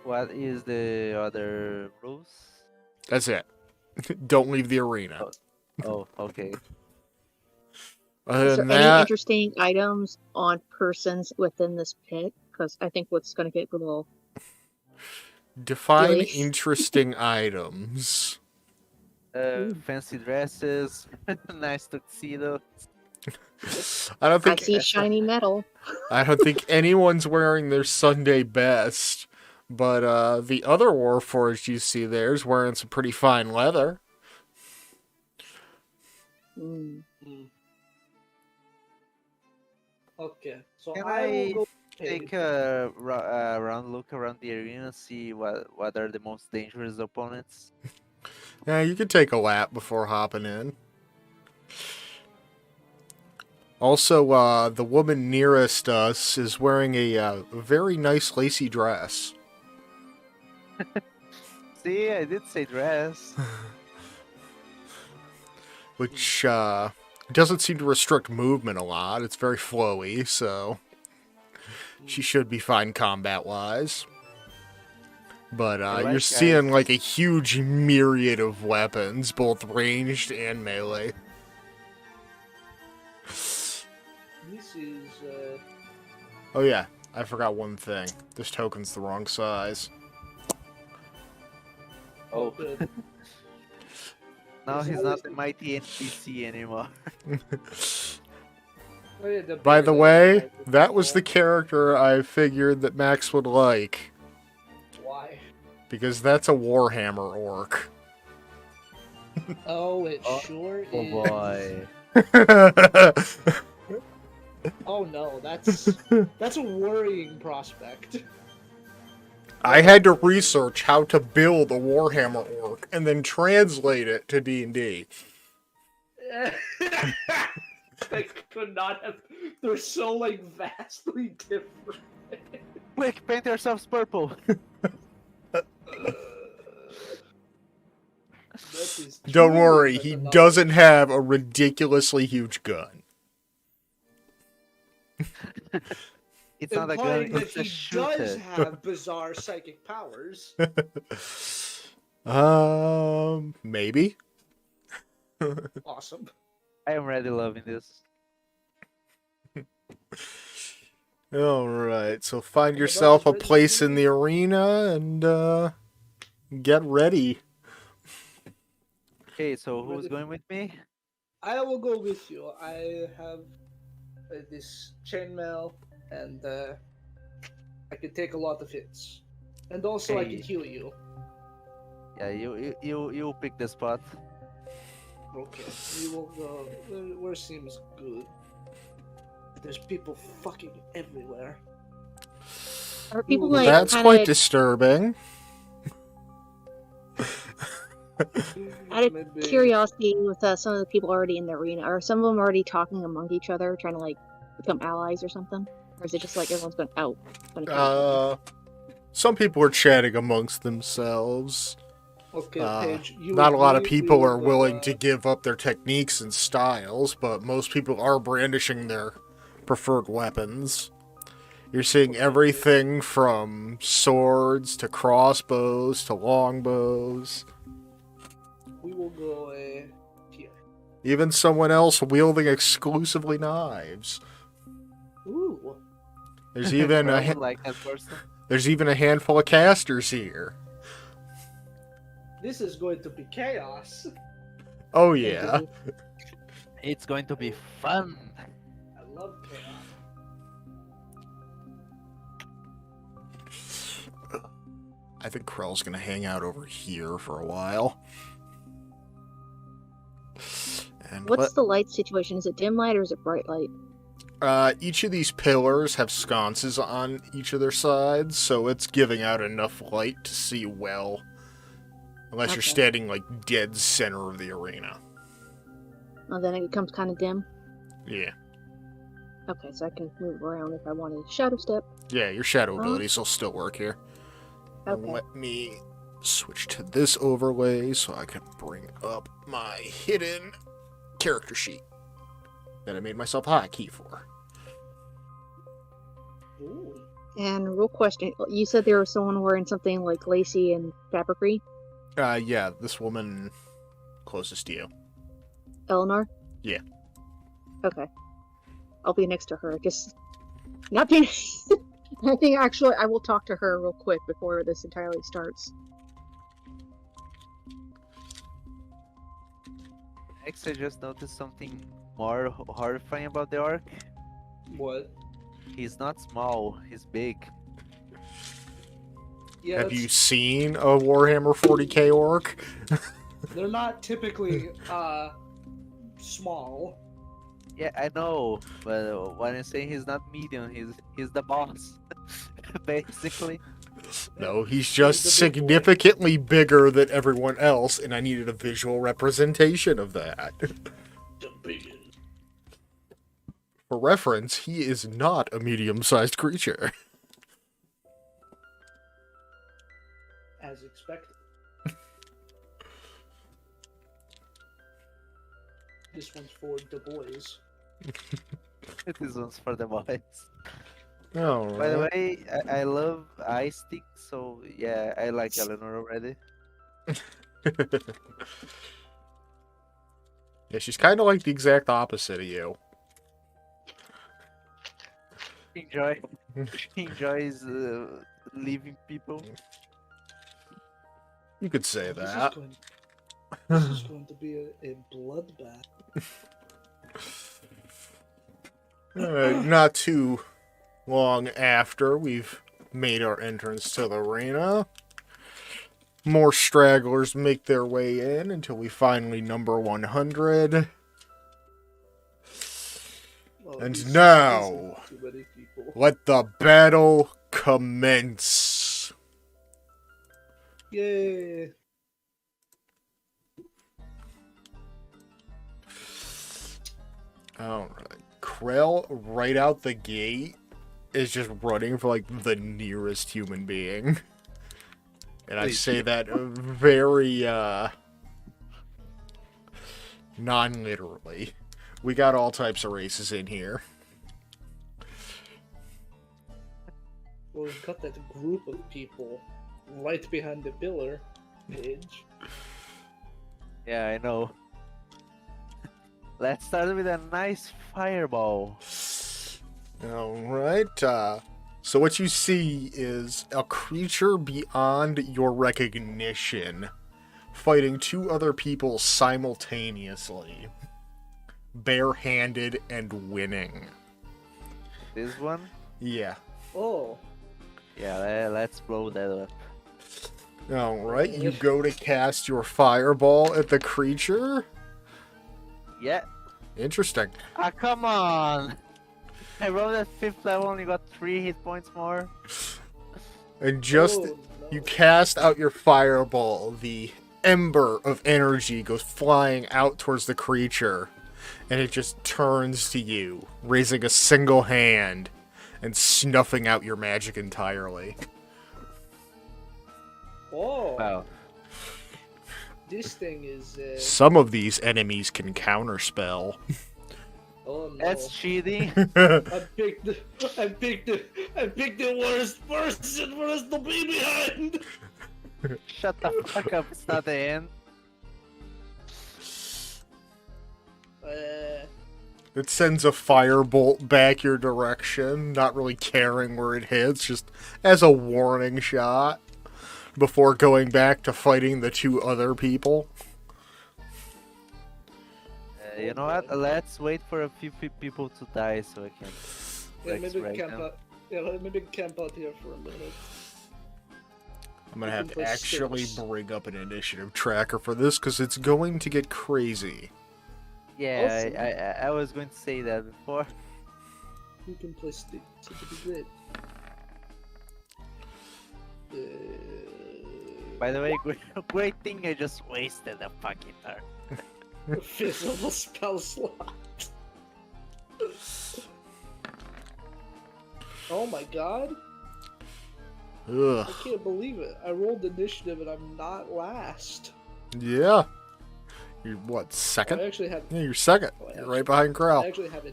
What is the other rules? That's it. Don't leave the arena. Oh, okay. Other Is there than any that, interesting items on persons within this pit? Because I think what's going to get a little define Really? interesting items. Fancy dresses, nice tuxedo. I don't I think see shiny metal. I don't think anyone's wearing their Sunday best, but the other Warforged you see there is wearing some pretty fine leather. Mm. Mm. Okay, so Can I will I go. take Paige. a round look around the arena, see what are the most dangerous opponents? Yeah, you could take a lap before hopping in. Also, the woman nearest us is wearing a very nice lacy dress. See, I did say dress. Which doesn't seem to restrict movement a lot. It's very flowy, so she should be fine combat-wise. But Alright, you're guys. seeing like a huge myriad of weapons, both ranged and melee. This is. Oh yeah, I forgot one thing. This token's the wrong size. Oh, Good. now It's he's always not the mighty NPC anymore. Oh, yeah, By the bigger way, guy with that was the wall. character I figured that Max would like. Why? Because that's a Warhammer orc. Oh, it Oh, sure Oh is. boy. Oh no, that's a worrying prospect. I had to research how to build a Warhammer orc and then translate it to D&D. I could not have. They're so like vastly different. Quick, paint yourselves purple. That is Don't truly worry, he phenomenal. doesn't have a ridiculously huge gun. It's not a gun, Implying that it's a he does shooter. have bizarre psychic powers. Maybe. Awesome. I am really loving this. Alright, so find Oh my yourself God, a it's ready place to in the arena and get ready. Okay, so who's Ready. going with me? I will go with you. I have this chainmail, and I can take a lot of hits, and also I can Hey. heal you. Yeah, you pick the spot. Okay, we will go. Where seems good? There's people fucking everywhere. Are people Well, like That's kind quite of disturbing. out of Maybe- curiosity with some of the people already in the arena? Are some of them already talking among each other, trying to like become allies or something? Or is it just like everyone's going out? Gonna kill each other? Some people are chatting amongst themselves. Okay, Paige. Not a lot of agree, we people will are go, willing to give up their techniques and styles, but most people are brandishing their preferred weapons. You're seeing everything from swords to crossbows to longbows. We will go here. Even someone else wielding exclusively knives. Ooh. There's even I would like that person. there's even a handful of casters here. This is going to be chaos. Oh yeah. It's going to be fun. I love chaos. I think Krell's gonna hang out over here for a while. And What's the light situation? Is it dim light or is it bright light? each of these pillars have sconces on each of their sides, so it's giving out enough light to see well. Unless you're Okay. standing like dead center of the arena. Oh, then it becomes kind of dim. Yeah. Okay, so I can move around if I wanted. Shadow step. Yeah, your shadow Oh. abilities will still work here. And Okay. let me switch to this overlay so I can bring up my hidden character sheet that I made myself a hotkey for. Ooh. And real question, you said there was someone wearing something like lacy and fabric-y? Yeah, this woman closest to you. Eleanor? Yeah. Okay. I'll be next to her. Just not being. I think actually I will talk to her real quick before this entirely starts. Next, I just noticed something more horrifying about the orc. What? He's not small, he's big. Yeah, Have you seen a Warhammer 40k orc? they're not typically small. Yeah, I know, but when I say he's not medium, he's the boss, basically. No, he's just He's a big boy. significantly bigger than everyone else, and I needed a visual representation of that. The biggest. For reference, he is not a medium-sized creature. As expected. This one's for the boys. This one's for the boys. All By the right. way, I love ice stick, so yeah, I like Eleanor already. Yeah, she's kind of like the exact opposite of you. Enjoy. She enjoys leaving people. You could say This is that. this is going to be a bloodbath. Not too long after we've made our entrance to the arena, more stragglers make their way in until we finally number 100. Well, And this now- isn't too many people. Let the battle commence. Yay! Alright. Krell, right out the gate, is just running for, like, the nearest human being. And I Thank say you. that very, non-literally. We got all types of races in here. Well, we've got that group of people right behind the pillar. Page. Yeah, I know. Let's start with a nice fireball. Alright, so what you see is a creature beyond your recognition fighting two other people simultaneously. Barehanded and winning. This one? Yeah. Oh, Yeah, let's blow that up. Alright, you go to cast your fireball at the creature. Yeah. Interesting. Ah, come on! I rolled at 5th level, only got 3 hit points more. And just oh, no. you cast out your fireball, the ember of energy goes flying out towards the creature, and it just turns to you, raising a single hand and snuffing out your magic entirely. Oh, Wow. this thing is. Some of these enemies can counterspell. Oh no! That's cheating. I picked the worst person for us to be behind. Shut the fuck up, it's not the end. It sends a firebolt back your direction, not really caring where it hits, just as a warning shot before going back to fighting the two other people. You know what? Let's wait for a few people to die so I can maybe resurrect camp them. out. Yeah, maybe camp out here for a minute. I'm gonna have to Plus actually 6. bring up an initiative tracker for this because it's going to get crazy. Yeah, Also- I was going to say that before. You can play stick to be great. By the way, great thing I just wasted a fucking turn. Visible spell slot. Oh my god. Ugh. I can't believe it. I rolled initiative and I'm not last. Yeah. You're what, I second? actually have Yeah, you're second. You're right behind I Krell. actually have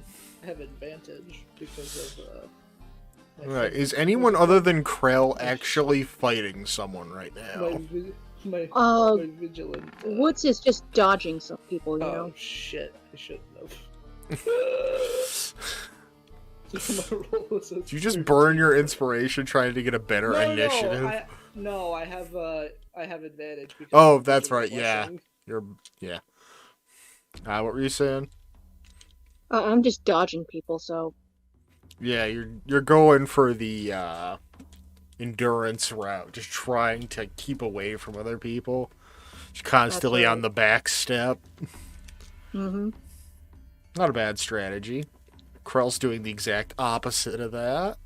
advantage because of my Right. Is fitness. anyone other than Krell actually fighting someone right now? my vigilant. Woods is just dodging some people, you Oh know. shit! I shouldn't have. My roll was a Do you just burn your inspiration trying to get a better initiative? No, I have advantage because Oh, of that's Vigilant right, yeah. Blessing. Yeah. What were you saying? I'm just dodging people, so Yeah, you're going for the endurance route, just trying to keep away from other people. Just constantly right. on the back step. mm-hmm. Not a bad strategy. Krell's doing the exact opposite of that.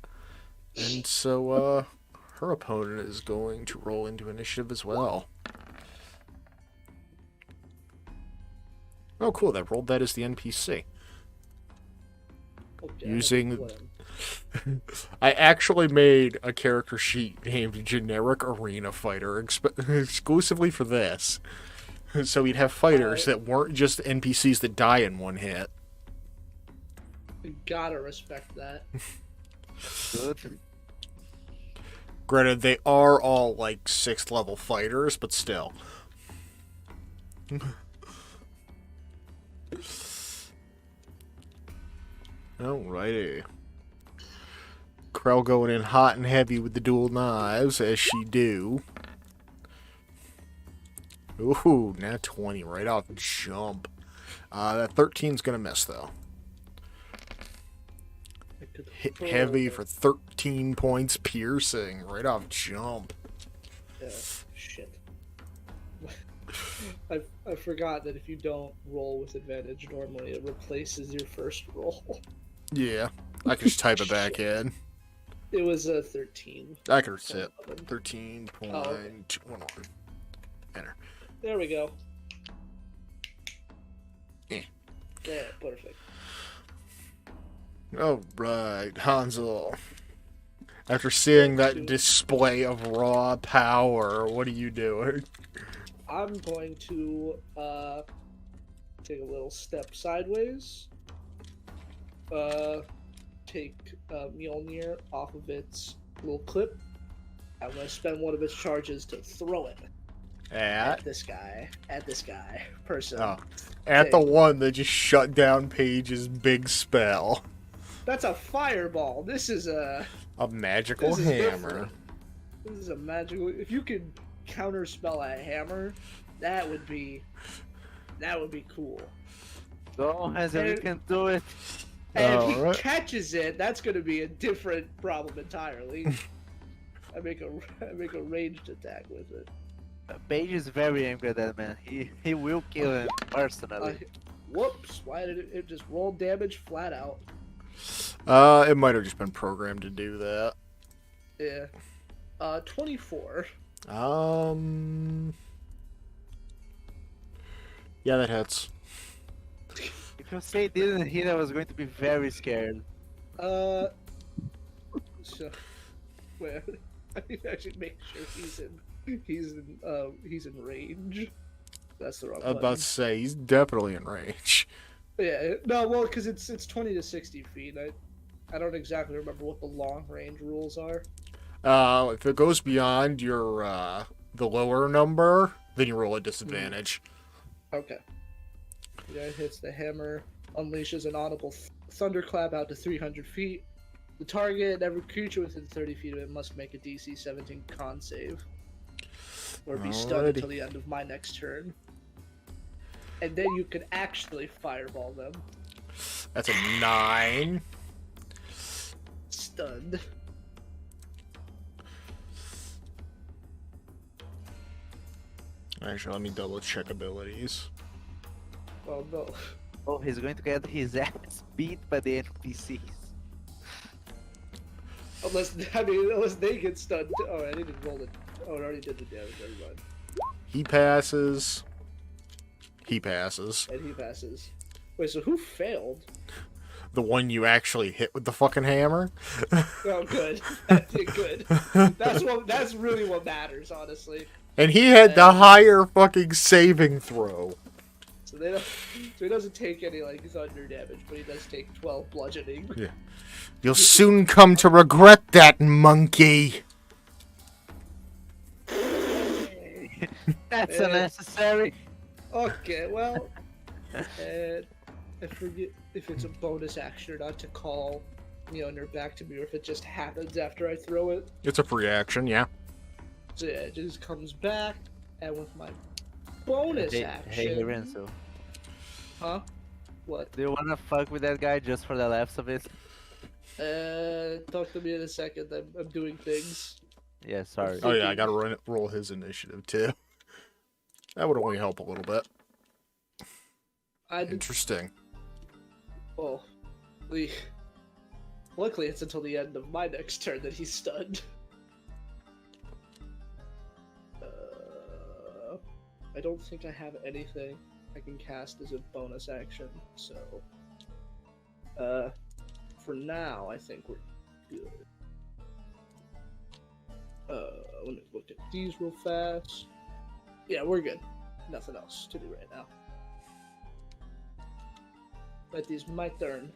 And so, her opponent is going to roll into initiative as well. Oh, cool. That rolled that as the NPC. Okay, Using- let him. I actually made a character sheet named Generic Arena Fighter exclusively for this. So we'd have fighters that weren't just NPCs that die in one hit. You gotta respect that. Good. Granted, they are all like 6th level fighters, but still. Alrighty. Krell going in hot and heavy with the dual knives, as she do. Ooh, now 20 right off the jump. That 13's gonna miss, though. I could Hit hurl heavy it. for 13 points piercing right off jump. Yeah, shit. I forgot that if you don't roll with advantage, normally it replaces your first roll. Yeah, I can just type it back in. It was a 13. I can sit. 11. 13.11. Oh, okay. Enter. There we go. Yeah. Yeah, perfect. Alright, Hansel. After seeing that display of raw power, what are you doing? I'm going to take a little step sideways. Take Mjolnir off of its little clip. I'm going to spend one of its charges to throw it At? this guy. At this guy. Person. Oh. At the one that just shut down Paige's big spell. That's a fireball. This is a magical this is hammer. different. This is a magical. If you could counterspell a hammer, that would be cool. Go, Hazel, you can do it. And if he Alright. catches it, that's going to be a different problem entirely. I make a ranged attack with it. Paige is very angry at that man. He will kill him personally. Whoops! Why did it just roll damage flat out? It might have just been programmed to do that. Yeah. 24. Yeah, that hits. If you say it didn't hit, I was going to be very scared. So, wait, I need to actually make sure he's in range. That's the wrong I was button. about to say, he's definitely in range. Yeah, no, well, because it's 20 to 60 feet. I don't exactly remember what the long range rules are. If it goes beyond your, the lower number, then you roll a disadvantage. Okay. Yeah, it hits the hammer. unleashes an audible thunderclap out to 300 feet. The target and every creature within 30 feet of it must make a DC 17 con save. Or be stunned Alrighty. until the end of my next turn. And then you can actually fireball them. That's a 9. Stunned. Actually, let me double check abilities. Oh no. Oh, he's going to get his ass beat by the NPCs. Unless they get stunned. Oh, I didn't roll it. Oh, it already did the damage. Never mind. He passes. He passes. And he passes. Wait, so who failed? The one you actually hit with the fucking hammer. Oh, good. Good. That's really what matters, honestly. And he had the higher fucking saving throw. So he doesn't take any like thunder damage, but he does take 12 bludgeoning. Yeah. You'll soon come to regret that, monkey. That's unnecessary. Okay, well, I forget if it's a bonus action or not to call Mjolnir back to me, or if it just happens after I throw it. It's a free action, yeah. So yeah, it just comes back, and with my bonus action. Hey, Renzo. Huh? What? Do you wanna fuck with that guy just for the laughs of it? Talk to me in a second. I'm doing things. Yeah, sorry. Oh yeah, I gotta roll his initiative too. That would only help a little bit. Interesting. Oh, luckily it's until the end of my next turn that he's stunned. I don't think I have anything I can cast as a bonus action, so for now I think we're good. Let me look at these real fast. Yeah, we're good. Nothing else to do right now. That is my turn.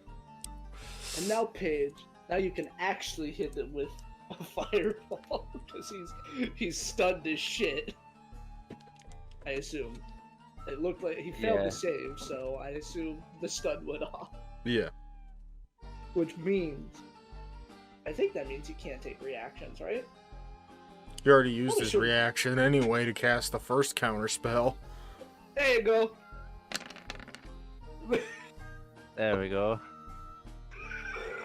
And now, Paige, now you can actually hit him with a fireball because he's stunned as shit. I assume. It looked like he failed to save, so I assume the stun went off. Yeah. Which means, I think that means he can't take reactions, right? You already used his reaction anyway to cast the first counter spell. There you go. There we go.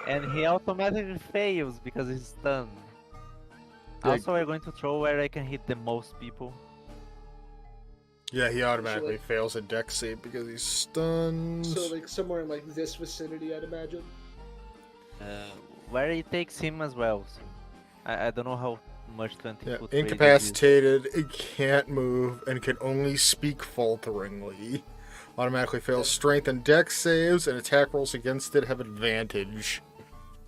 And he automatically fails because he's stunned. Also, we're going to throw where I can hit the most people. Yeah, he automatically fails a dex save because he's stunned. So, like, somewhere in, like, this vicinity, I'd imagine? Where it takes him as well. So I don't know how much 20 Yeah, foot radius incapacitated, it can't move, and can only speak falteringly. Automatically fails strength and dex saves, and attack rolls against it have advantage.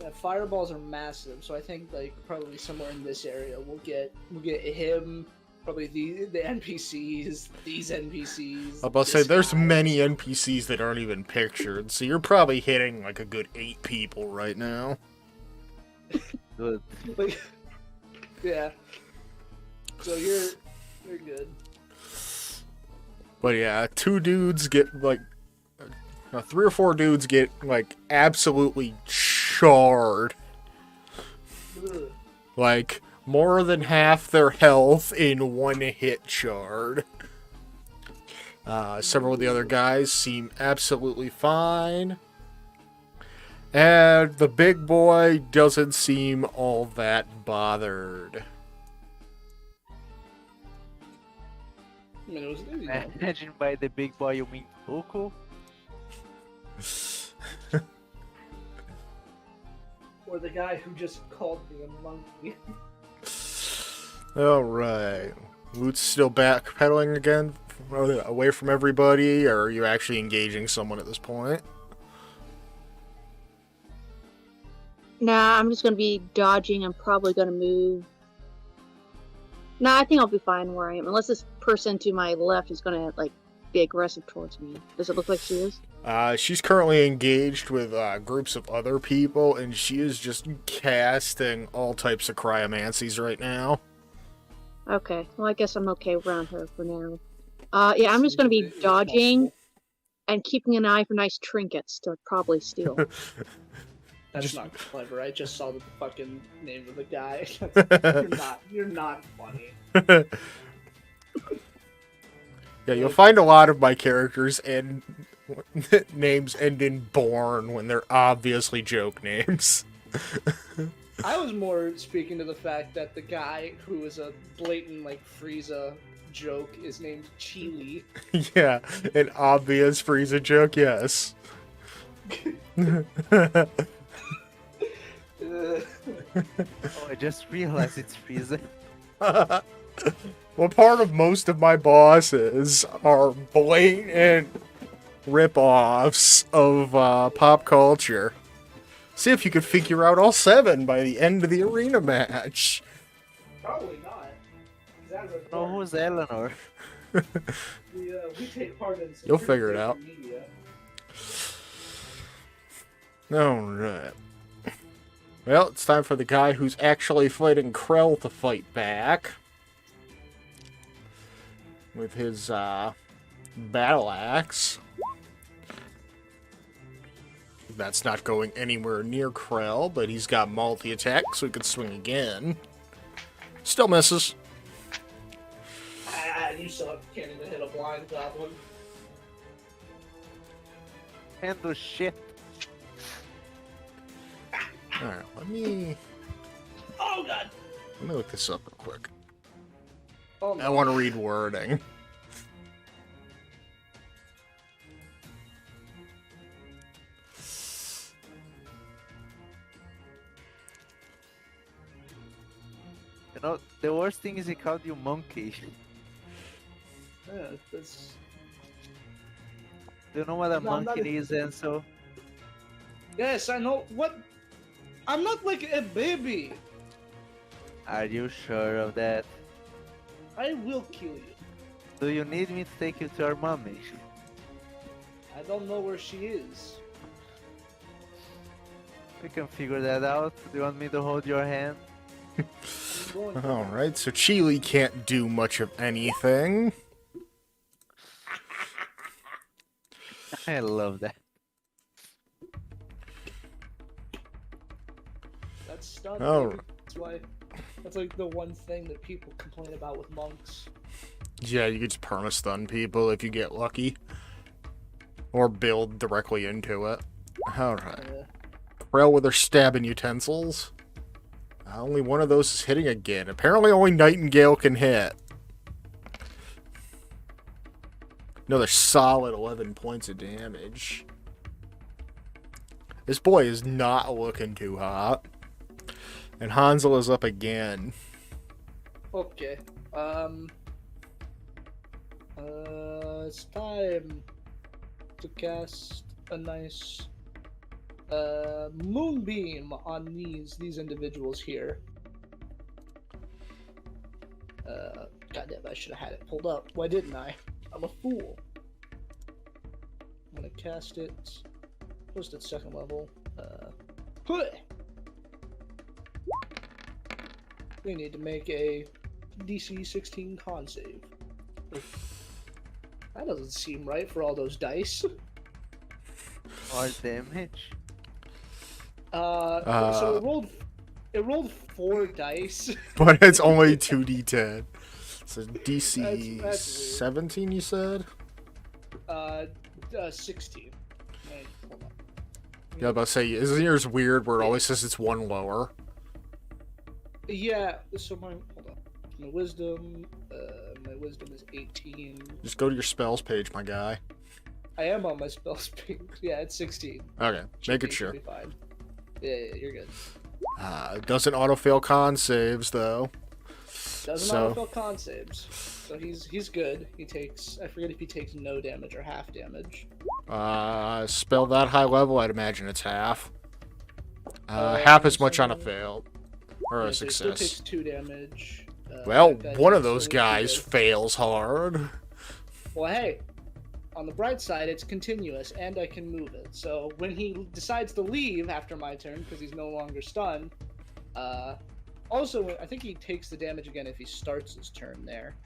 Yeah, fireballs are massive, so I think like probably somewhere in this area we'll get him, probably the NPCs, these NPCs. I was about to say, there's many NPCs that aren't even pictured, so you're probably hitting like a good 8 people right now. Good. Like, yeah. So you're good. But yeah, 2 dudes get like 3 or 4 dudes get like absolutely charred. Ugh. Like more than half their health in 1 hit charred. Several of the other guys seem absolutely fine. And the big boy doesn't seem all that bothered. I mean, it was easy. Imagine by the big boy you mean Oko? Or the guy who just called me a monkey. Alright. Loot's still backpedaling again? Away from everybody? Or are you actually engaging someone at this point? Nah, I'm just gonna be dodging. I'm probably gonna move. Nah, I think I'll be fine where I am. Unless this person to my left is gonna, like, be aggressive towards me. Does it look like she is? She's currently engaged with groups of other people, and she is just casting all types of cryomancies right now. Okay, well, I guess I'm okay around her for now. Yeah, I'm just gonna be dodging and keeping an eye for nice trinkets to probably steal. That's not clever. I just saw the fucking name of the guy. You're not funny. Yeah, you'll find a lot of my characters and names end in born when they're obviously joke names. I was more speaking to the fact that the guy who is a blatant like Frieza joke is named Chili. Yeah, an obvious Frieza joke, yes. Oh, I just realized it's Frieza. Well, part of most of my bosses are blatant rip-offs of pop culture. See if you can figure out all 7 by the end of the arena match. Probably not. Oh, who's Eleanor? We take part in some You'll pretty figure it big out. media. Alright. Well, it's time for the guy who's actually fighting Krell to fight back. With his battle axe. That's not going anywhere near Krell, but he's got multi-attack, so he can swing again. Still misses. You suck. Can't even hit a blind goblin. Handle shit. Alright, let me Oh god! look this up real quick. Oh no. I want to read wording. You know, the worst thing is he called you monkey. Yeah, that's... Do you know what a No, I'm not monkey is, Enzo? Yes, I know. What? I'm not like a baby. Are you sure of that? I will kill you. Do you need me to take you to our mommy? I don't know where she is. We can figure that out. Do you want me to hold your hand? I'm going to- Alright, so Chili can't do much of anything. I love that. That's stunned. Oh. Baby. That's why. That's like the one thing that people complain about with monks. Yeah, you can just perma-stun people if you get lucky. Or build directly into it. Alright. Krell with her stabbing utensils. Only one of those is hitting again. Apparently only Nightingale can hit. Another solid 11 points of damage. This boy is not looking too hot. And Hansel is up again. Okay. It's time to cast a nice moonbeam on these individuals here. Goddamn, I should have had it pulled up. Why didn't I? I'm a fool. I'm gonna cast it. Post at 2nd level. We need to make a DC 16 con save. That doesn't seem right for all those dice. Or damage. So it rolled 4 dice. But it's only 2d10. So DC That's weird. 17, you said? 16. Wait, hold on. Yeah, I was about to say, isn't yours weird where it always says it's 1 lower? Yeah, so hold on. My wisdom is 18. Just go to your spells page, my guy. I am on my spells page. Yeah, it's 16. Okay, make it Should sure. be fine. Yeah, you're good. It doesn't auto-fail con saves, though. Doesn't So- autofill con saves. So he's good. He takes, I forget if he takes no damage or half damage. Spell that high level, I'd imagine it's half. Half as much on a fail. Or Yeah, a so he still success. takes 2 damage. Well, that guy one of takes those only 2 guys damage. fails hard. Well, hey, on the bright side, it's continuous, and I can move it. So when he decides to leave after my turn, because he's no longer stunned, also, I think he takes the damage again if he starts his turn there.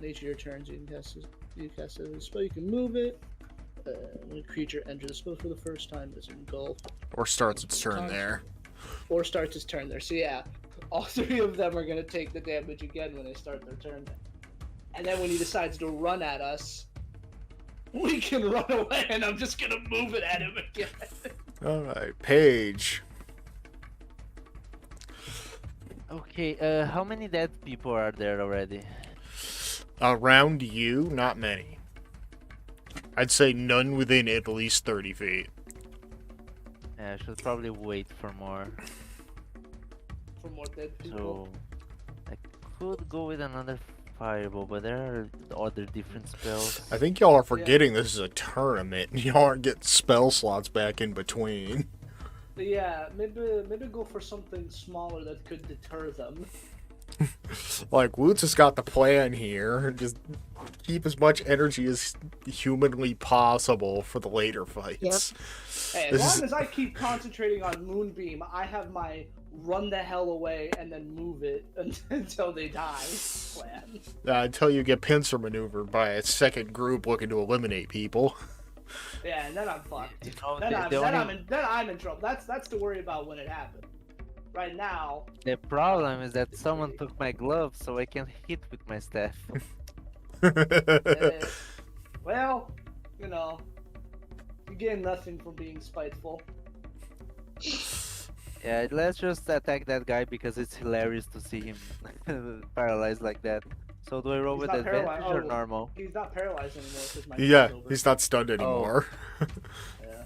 Nature your turns. You cast a spell. You can move it. When a creature enters the spell for the first time, is engulfed. Or starts its turn there. Or starts its turn there. So yeah, all three of them are gonna take the damage again when they start their turn. And then when he decides to run at us, we can run away, and I'm just gonna move it at him again. All right, Paige. Okay, how many dead people are there already? Around you, not many. I'd say none within at least 30 feet. Yeah, I should probably wait for more. For more dead people. So I could go with another fireball, but there are other different spells. I think y'all are forgetting this is a tournament. Y'all aren't getting spell slots back in between. But yeah, maybe go for something smaller that could deter them. Like, Woots has got the plan here. Just keep as much energy as humanly possible for the later fights. Hey, as long as I keep concentrating on Moonbeam, I have my run the hell away and then move it until they die plan. Until you get pincer maneuvered by a second group looking to eliminate people. Yeah, and then I'm fucked. You know, Then the only- I'm in trouble. That's to worry about when it happens. Right now, The problem is that someone took my glove, so I can hit with my staff. well, you know, you gain nothing from being spiteful. Yeah, let's just attack that guy because it's hilarious to see him paralyzed like that. So do I roll He's with not advantage paralyzed. or Oh. normal? He's not paralyzed anymore because my Yeah, tur's over. he's not stunned anymore. Yeah.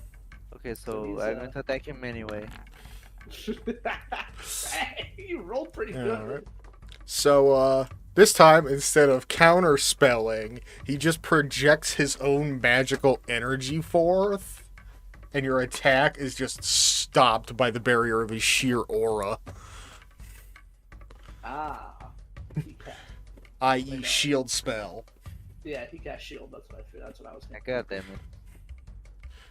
Okay, So so he's, I'm going to attack him anyway. Hey, you rolled pretty Yeah, good. alright. So, this time, instead of counterspelling, he just projects his own magical energy forth, and your attack is just stopped by the barrier of his sheer aura, Ah. He cast. i.e. shield spell. Yeah, he cast shield. That's what I figured. That's what I was thinking. God damn it.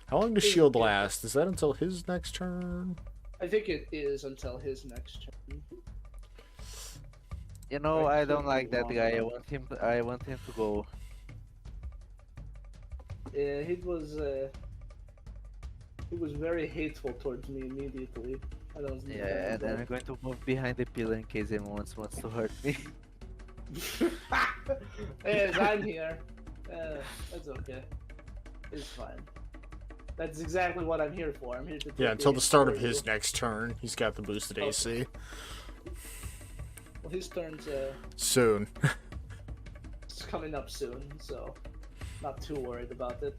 How long does shield last? Is that until his next turn? I think it is until his next turn. You know, I I don't could like be that wrong guy. about I want him to go. Yeah, he was very hateful towards me immediately. I don't know. Yeah, and then I'm going to move behind the pillar in case anyone wants to hurt me. Yes, I'm here. That's okay. It's fine. That's exactly what I'm here for. I'm here to take Yeah, until the aim start for of his you. next turn. He's got the boosted Okay. AC. Well, his turn's Soon. it's coming up soon, so not too worried about it.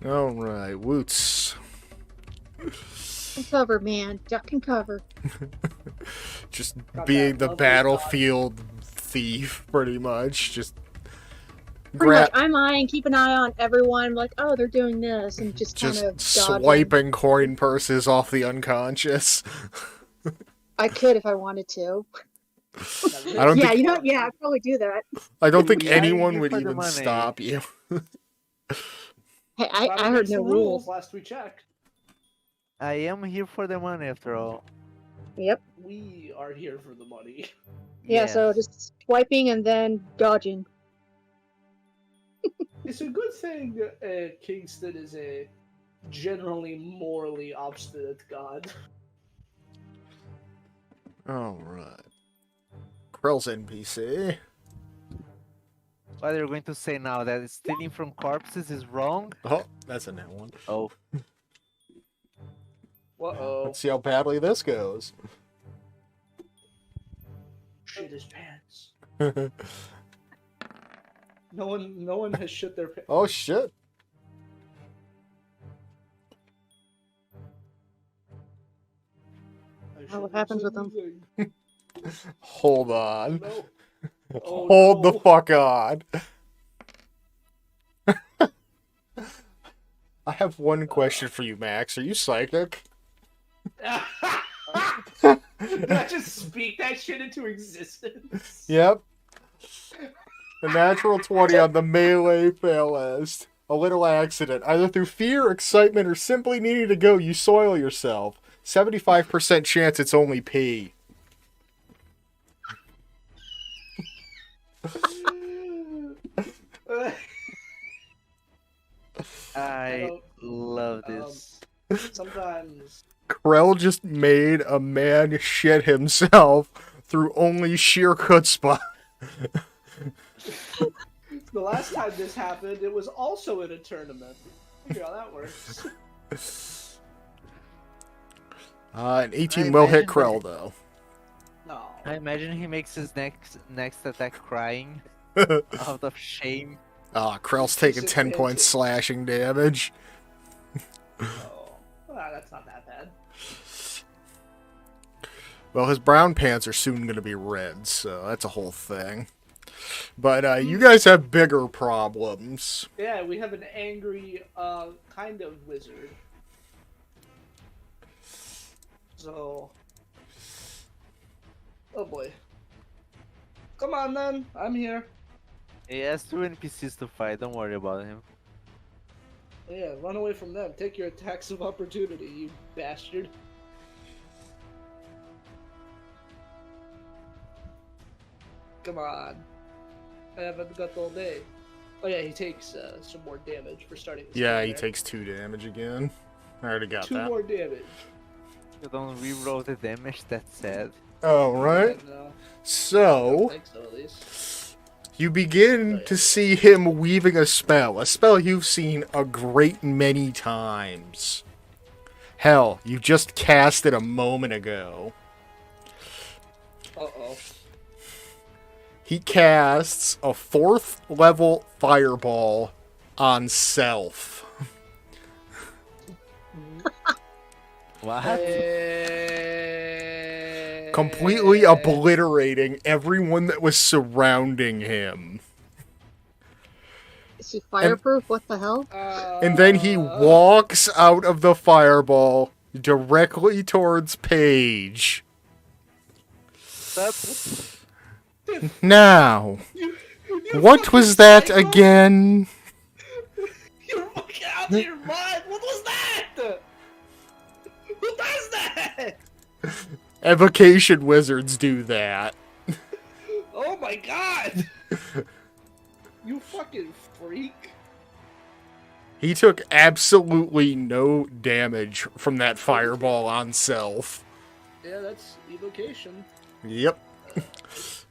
Alright, Woots. And cover, man. Duck and cover. Just Got being that the lovely battlefield thief, pretty much. Just Pretty much, I'm eyeing, keep an eye on everyone. Like, oh, they're doing this, and just kind of dodging. swiping coin purses off the unconscious. I could if I wanted to. I don't Yeah, think you know, yeah, I'd probably do that. I don't think Yeah, anyone you would for the even money. stop you. Hey, Glad I we heard mixed no the rules. last we checked. I am here for the money after all. Yep. We are here for the money. Yeah, so Yes. just swiping and then dodging. It's a good thing Kingston is a generally morally obstinate god. Alright. Krell's NPC. What are you going to say now? That stealing from corpses is wrong? Oh, that's a net one. Oh, Uh-oh. Let's see how badly this goes. Shit his pants. No one has shit their pants. Oh shit. Oh, what happens with them? Hold on. No. Oh, Hold the no. fuck on. I have one question for you, Max. Are you psychic? Did I just speak that shit into existence? Yep. A natural 20 on the melee fail list. A little accident. Either through fear, excitement, or simply needing to go, you soil yourself. 75% chance it's only pee. I don't- love this. Sometimes. Krell just made a man shit himself through only sheer chutzpah. The last time this happened, it was also in a tournament. Figure how that works. An 18 I will hit imagine Krell, though. No. I imagine he makes his next attack crying out of shame. Krell's taking 10 points slashing damage. Oh, well, that's not that bad. Well, his brown pants are soon going to be red, so that's a whole thing. But you guys have bigger problems. Yeah, we have an angry, kind of wizard. So. Oh boy. Come on then, I'm here. He has 2 NPCs to fight, don't worry about him. Yeah, run away from them. Take your attacks of opportunity, you bastard. Come on. I haven't got all day. Oh yeah, he takes some more damage for starting his Yeah, turn he there. takes 2 damage again. I already got 2 that. more damage. You don't reroll the damage, that's sad. Oh, right. And, I don't So, think so, at least. you begin to see him weaving a spell you've seen a great many times. Hell, you just cast it a moment ago. Uh-oh. He casts a 4th level fireball on self. What? Completely obliterating everyone that was surrounding him. Is he fireproof? What the hell? And then he walks out of the fireball directly towards Paige. That's Now, You what fucking was that psycho! again? You're fucking out of your mind! What was that? Who does that? Evocation wizards do that. Oh my god! You fucking freak. He took absolutely no damage from that fireball on self. Yeah, that's evocation. Yep.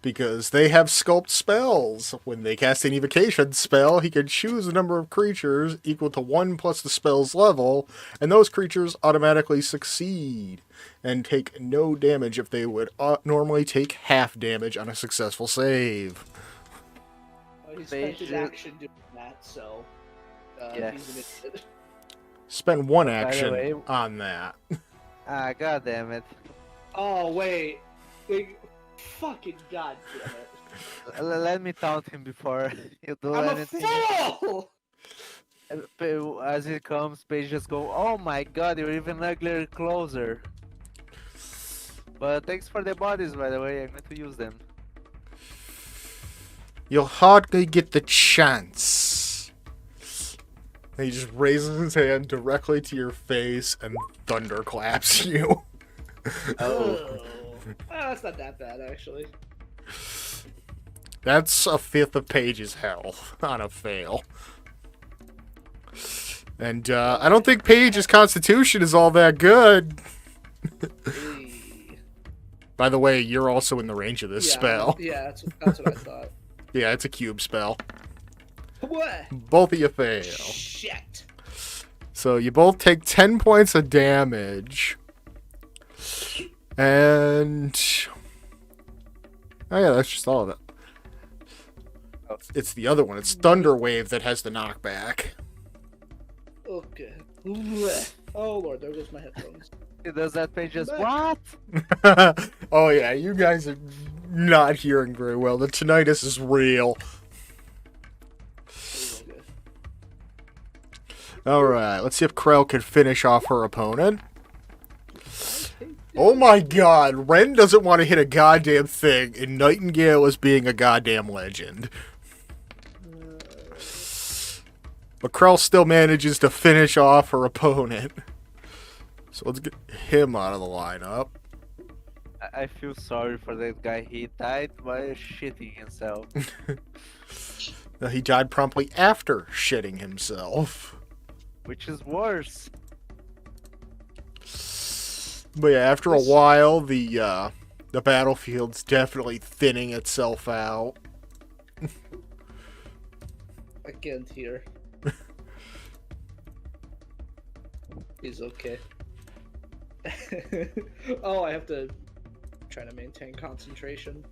Because they have sculpt spells. When they cast an evocation spell, he can choose a number of creatures equal to 1 plus the spell's level, and those creatures automatically succeed and take no damage if they would normally take half damage on a successful save. He spent his action doing that, so Yes. he's an idiot. Spend 1 the action way- on that. ah, god damn it. Oh wait, fucking goddamn it! Let me taunt him before you do I'm a anything. fool. As he comes, Paige just go, oh my god, you're even uglier closer. But thanks for the bodies, by the way, I'm going to use them. You'll hardly get the chance. And he just raises his hand directly to your face and thunderclaps you. Oh, that's not that bad actually. That's a 5th of Paige's health on a fail. And I don't think Paige's constitution is all that good. Hey. By the way, you're also in the range of this spell. Yeah, that's what I thought. Yeah, it's a cube spell. What? Both of you fail. Shit. So you both take 10 points of damage. And... oh yeah, that's just all of it. It's the other one. It's Thunder Wave that has the knockback. Okay. Oh lord, there goes my headphones. He does that, Paige just, Back. what? Oh yeah, you guys are not hearing very well. The tinnitus is real. Okay. Alright, let's see if Krell can finish off her opponent. Oh my god, Ren doesn't want to hit a goddamn thing, and Nightingale is being a goddamn legend. But Krell still manages to finish off her opponent. So let's get him out of the lineup. I feel sorry for that guy. He died by shitting himself. He died promptly after shitting himself. Which is worse. But yeah, after a while, the battlefield's definitely thinning itself out. I can't hear. He's okay. Oh, I have to try to maintain concentration.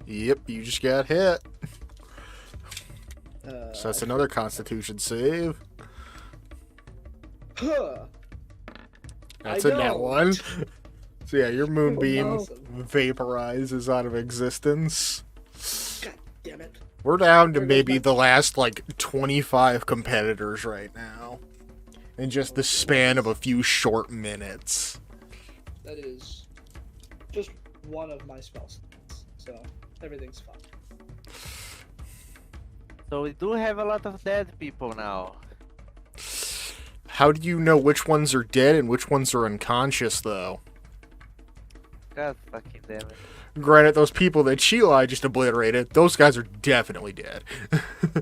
Yep, you just got hit. So So that's another Constitution save. Huh. That's I a net know. one. So yeah, your moonbeam Awesome. vaporizes out of existence. God damn it. We're down to There goes maybe my- the last, 25 competitors right now. In just the span of a few short minutes. That is just one of my spells. So everything's fine. So we do have a lot of dead people now. How do you know which ones are dead and which ones are unconscious, though? God fucking damn it. Granted, those people that Sheila just obliterated, those guys are definitely dead.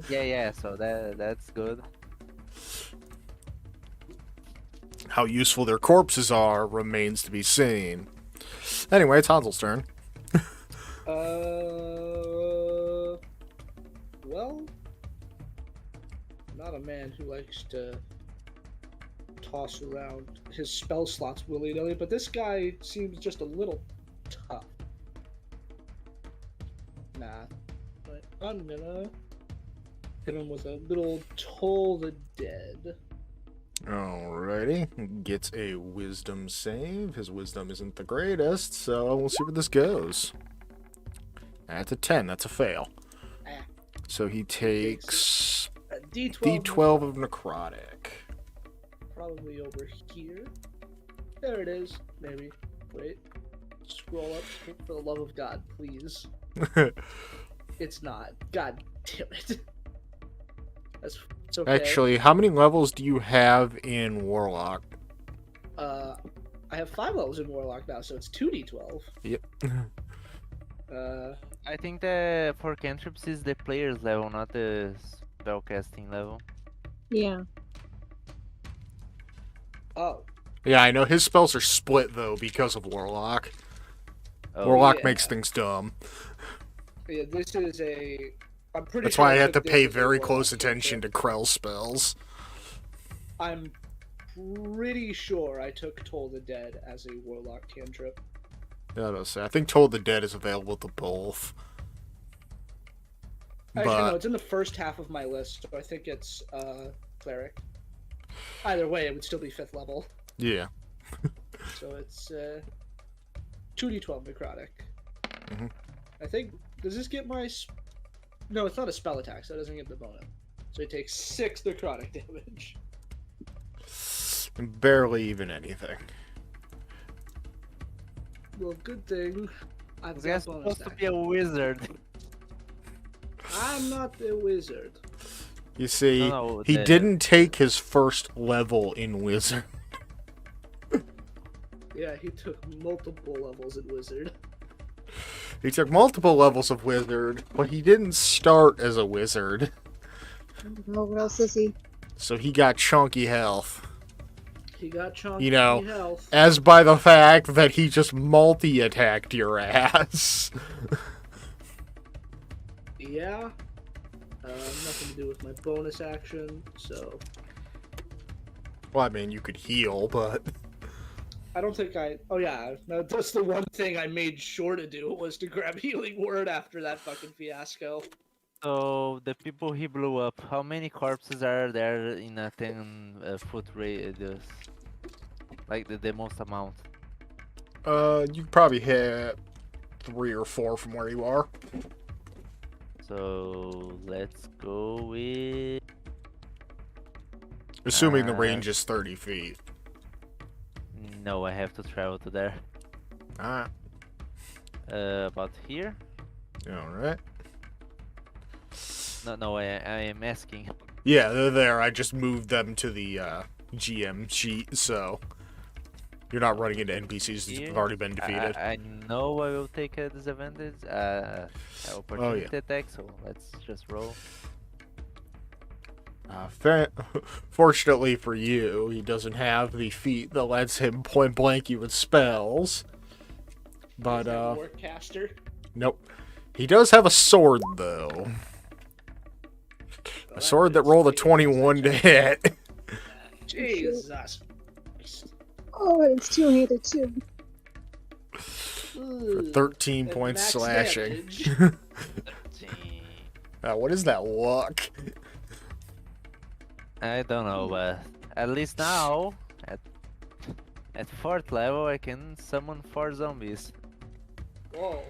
Yeah, so that's good. How useful their corpses are remains to be seen. Anyway, it's Hansel's turn. Well, not a man who likes to toss around his spell slots willy-nilly, but this guy seems just a little tough. Nah, but I'm gonna hit him with a little Toll the Dead. Alrighty. Gets a wisdom save. His wisdom isn't the greatest, so we'll see where this goes. That's a 10. That's a fail. Ah. So he takes A D12. D12 of necrotic. Probably over here. There it is. Maybe. Wait. Scroll up for the love of God, please. It's not. God damn it. It's okay. Actually, how many levels do you have in Warlock? I have 5 levels in Warlock now, so it's 2d12. Yep. I think the for cantrips is the player's level, not the spellcasting level. Yeah. Oh. Yeah, I know his spells are split, though, because of Warlock. Oh, Warlock yeah. makes things dumb. Yeah, this is a... I'm pretty That's sure why I have to took this pay as a very Warlock close attention cantrip. to Krell's spells. I'm pretty sure I took Toll the Dead as a Warlock cantrip. Yeah, I think Toll the Dead is available to both. Actually, no, But it's in the first half of my list, so I think it's Cleric. Either way, it would still be 5th level. yeah, So it's 2d12 necrotic. Mhm. I think, does this get my... No, it's not a spell attack, so it doesn't get the bonus. So he takes 6 necrotic damage. barely even anything. Well, good thing I've This got guy's bonus supposed to be action. a wizard. I'm not the wizard. You see, No, he the- didn't take his first level in Wizard. Yeah, he took multiple levels in wizard. He took multiple levels of Wizard, but he didn't start as a Wizard. Oh, what else is he? So he got chunky health. He got chunky You know, health. As by the fact that he just multi-attacked your ass. Yeah. Nothing to do with my bonus action, so... Well, I mean, you could heal, but... I don't think I... Oh yeah, no, that's the one thing I made sure to do, was to grab Healing Word after that fucking fiasco. So the people he blew up, how many corpses are there in a 10-foot radius? Like the most amount. You probably hit 3 or 4 from where you are. So let's go with Assuming the range is 30 feet. no. I have to travel to there. Alright. About here? Alright. No. I am asking. Yeah, they're there. I just moved them to the GM sheet, so... You're not running into NPCs that have already been defeated. I know I will take a disadvantage, opportunity attack, so let's just roll. Fortunately for you, he doesn't have the feat that lets him point blank you with spells. But, Warcaster. nope. He does have a sword, though. A sword that rolled a 21 to hit. Jesus. Oh, and it's two-handed too. For 13 points max slashing. damage. 13. What is that luck? I don't know, but at least now, at 4th level, I can summon 4 zombies. Whoa.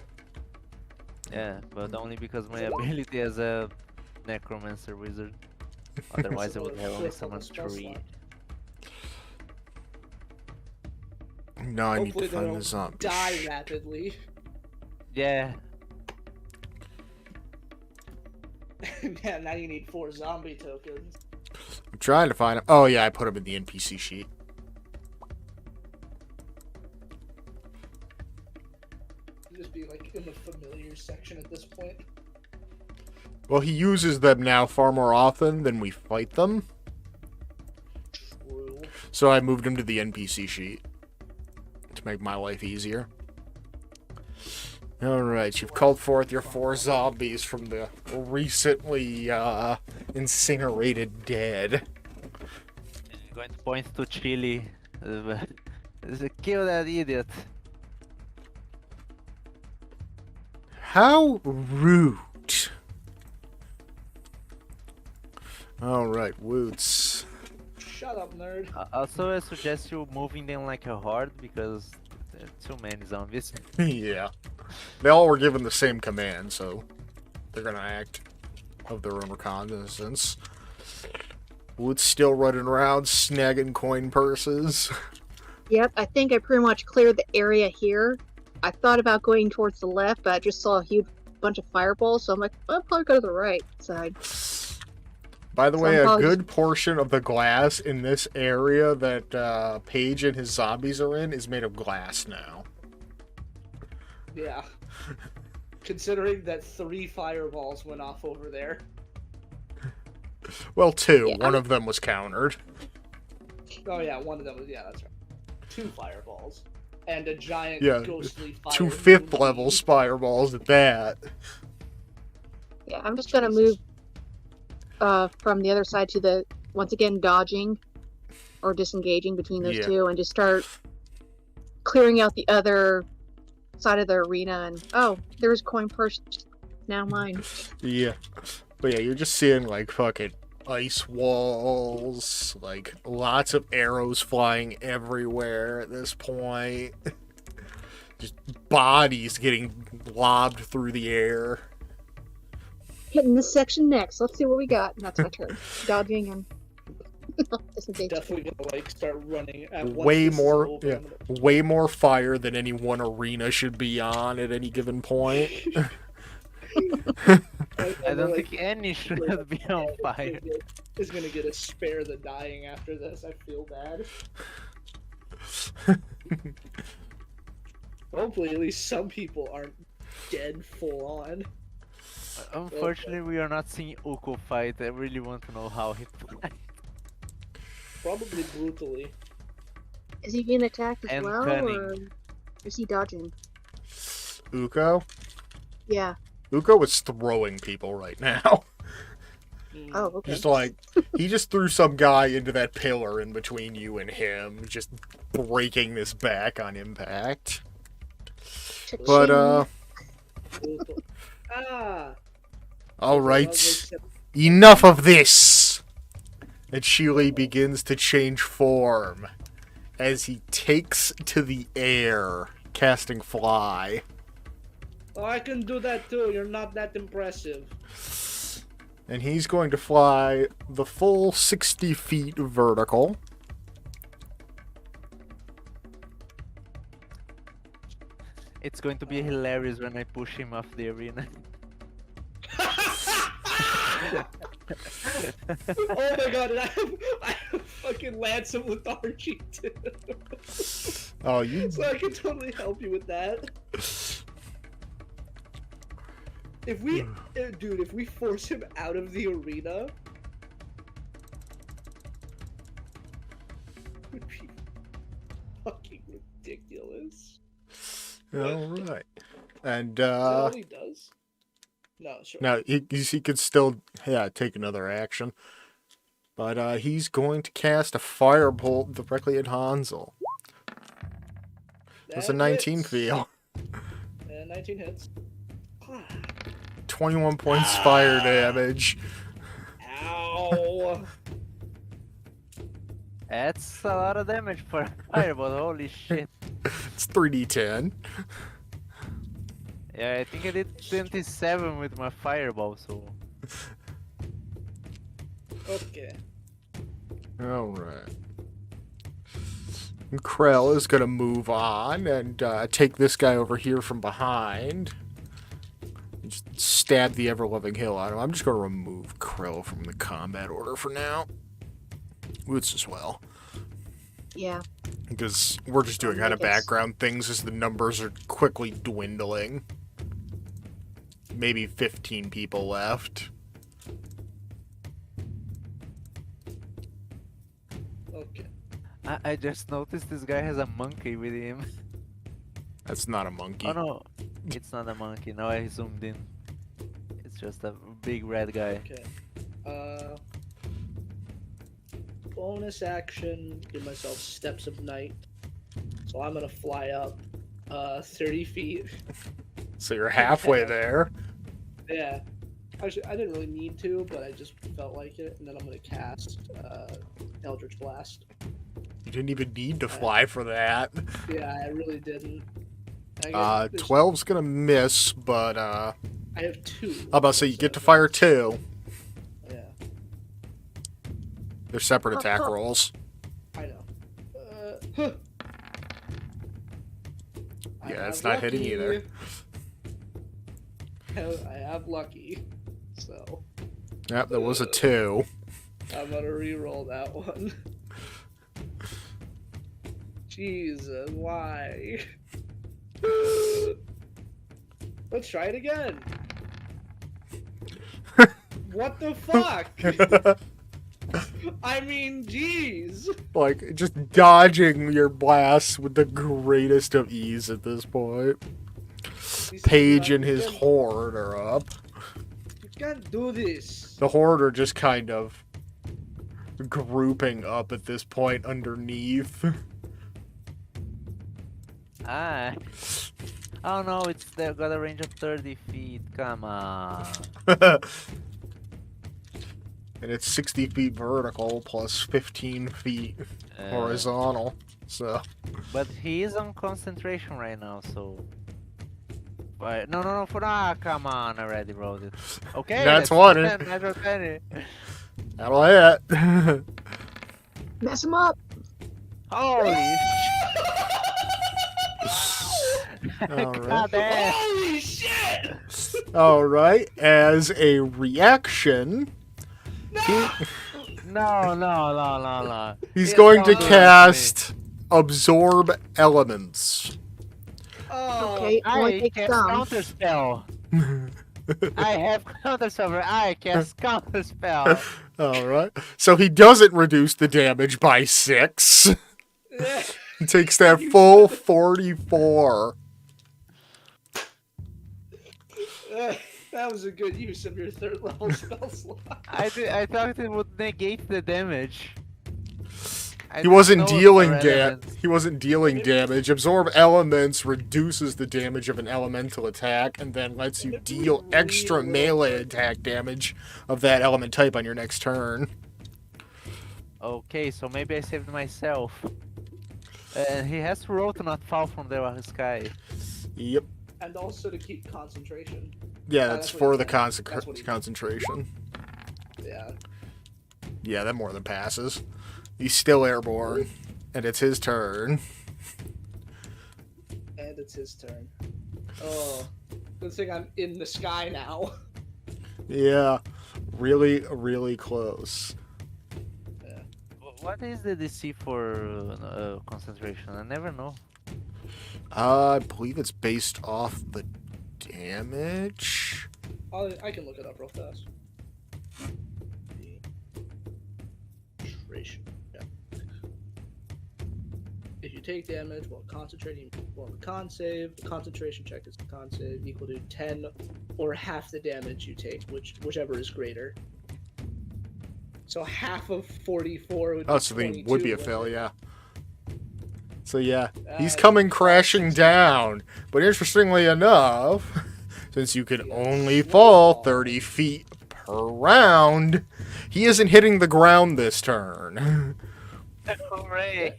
Yeah, but only because my ability as a necromancer wizard. Otherwise, I would have only summoned 3. No, I need Hopefully to they find the don't zombie. die rapidly. Yeah. Yeah, now you need 4 zombie tokens. I'm trying to find him. Oh, yeah, I put him in the NPC sheet. Just be like in the familiar section at this point. Well, he uses them now far more often than we fight them. True. So I moved him to the NPC sheet to make my life easier. Alright, you've called forth your 4 zombies from the recently incinerated dead. I'm going to point to Chili. Kill that idiot. How rude. Alright, Woots. Shut up, nerd. Also, I suggest you moving them like a horde because there are too many zombies. Yeah. They all were given the same command, so they're gonna act of their own recognizance. Woods still running around snagging coin purses. Yep, I think I pretty much cleared the area here. I thought about going towards the left, but I just saw a huge bunch of fireballs, so I'm like, I'll probably go to the right side. By the way, a Somehow good portion of the glass in this area that Paige and his zombies are in is made of glass now. Yeah. Considering that 3 fireballs went off over there. Well, 2. Yeah, One of them was countered. Oh yeah, one of them was, yeah, that's right. 2 fireballs. And a giant Yeah, ghostly fire. 2 5th level fireballs at that. Yeah, I'm just gonna move from the other side to the, once again, dodging or disengaging between those two and just start clearing out the other side of the arena. And oh, there's coin purse, now mine. Yeah. But yeah, you're just seeing like fucking ice walls, like lots of arrows flying everywhere at this point. Just bodies getting lobbed through the air. Hitting this section next. Let's see what we got. And that's my turn. Dodging and disengaging. Definitely gonna like start running at once Way this is more, over. yeah, way more fire than any one arena should be on at any given point. I don't think any should be on fire. Is gonna get a spare the dying after this. I feel bad. Hopefully, at least some people aren't dead full on. Unfortunately, we are not seeing Uko fight. I really want to know how he fights. Probably brutally. Is he being attacked as And well, cunning. or is he dodging? Uko? Yeah. Uko was throwing people right now. Oh, okay. Just like, he just threw some guy into that pillar in between you and him, just breaking this back on impact. But, Ah! alright. Enough of this! And Sheely begins to change form as he takes to the air, casting Fly. Oh, I can do that too. You're not that impressive. And he's going to fly the full 60 feet vertical. It's going to be hilarious when I push him off the arena. Oh my god, and I have fucking Lancer with Archie too. Oh, you. So I can totally help you with that. If we, dude, if we force him out of the arena, it would be fucking ridiculous. All right. And Is that all he does? No, sure. now he could still take another action, but he's going to cast a firebolt directly at Hansel. That's a That 19 hits. feel. And 19 hits. 21 points fire damage. Ow! That's a lot of damage for a fireball, holy shit. It's 3d10. Yeah, I think I did 27 with my fireball, so... Okay. Alright. Krell is gonna move on and take this guy over here from behind. Just stab the ever-loving hell out of him. I'm just gonna remove Krell from the combat order for now. Woods as well. Yeah. Because we're just doing kind of background things as the numbers are quickly dwindling. Maybe 15 people left. Okay. I just noticed this guy has a monkey with him. That's not a monkey. Oh no, it's not a monkey. No, I zoomed in. It's just a big red guy. Okay. Bonus action, give myself steps of night. So I'm gonna fly up 30 feet. So you're halfway there. Yeah. Actually, I didn't really need to, but I just felt like it. And then I'm gonna cast Eldritch Blast. You didn't even need to fly for that. Yeah, I really didn't. I guess 12's gonna miss, but I have 2. I'm about to say you get to fire 2. Yeah, They're separate attack rolls. I know. Huh. Yeah, it's not hitting either. I have lucky, so Yep, there was a 2. I'm gonna re-roll that one. Jesus, why? Let's try it again. What the fuck? I mean, jeez. Like, just dodging your blasts with the greatest of ease at this point. Paige and his horde are up. You can't do this. The horde are just kind of grouping up at this point underneath. Ah. Oh no, they've got a range of 30 feet. Come on. And it's 60 feet vertical plus 15 feet horizontal. So. But he is on concentration right now, so. But no, come on, I already rolled it. Okay, That's 20. Natural 20. That'll hit. Mess him up. Holy Alright. God damn. Holy shit! Alright, as a reaction, No. he's going to cast Absorb Elements. Oh, Okay, only I take cast some. counter spell. I have counter spell. I cast counter spell. Alright, so he doesn't reduce the damage by 6. He takes that full 44. that was a good use of your 3rd level spell slot. I thought it would negate the damage. He wasn't dealing damage. Absorb Elements reduces the damage of an elemental attack and then lets you deal extra melee attack damage of that element type on your next turn. Okay, so maybe I saved myself. And he has to roll to not fall from the sky. Yep. And also to keep concentration. Yeah, that's that's what for he the did. That's what he did. concentration. Yeah. Yeah, that more than passes. He's still airborne, and it's his turn. And it's his turn. Oh, good thing I'm in the sky now. Yeah, really, really close. What is the DC for concentration? I never know. I believe it's based off the damage. I can look it up real fast. Concentration. Yeah. If you take damage while concentrating while the con save, the concentration check is the con save equal to 10 or half the damage you take, whichever is greater. So half of 44 would be Oh, so they 22, would be a wouldn't fail, it? yeah. So yeah, he's Uh, coming you crashing fall down. But interestingly enough, since you can Yeah, only slow fall fall. 30 feet per round, he isn't hitting the ground this turn. Hooray!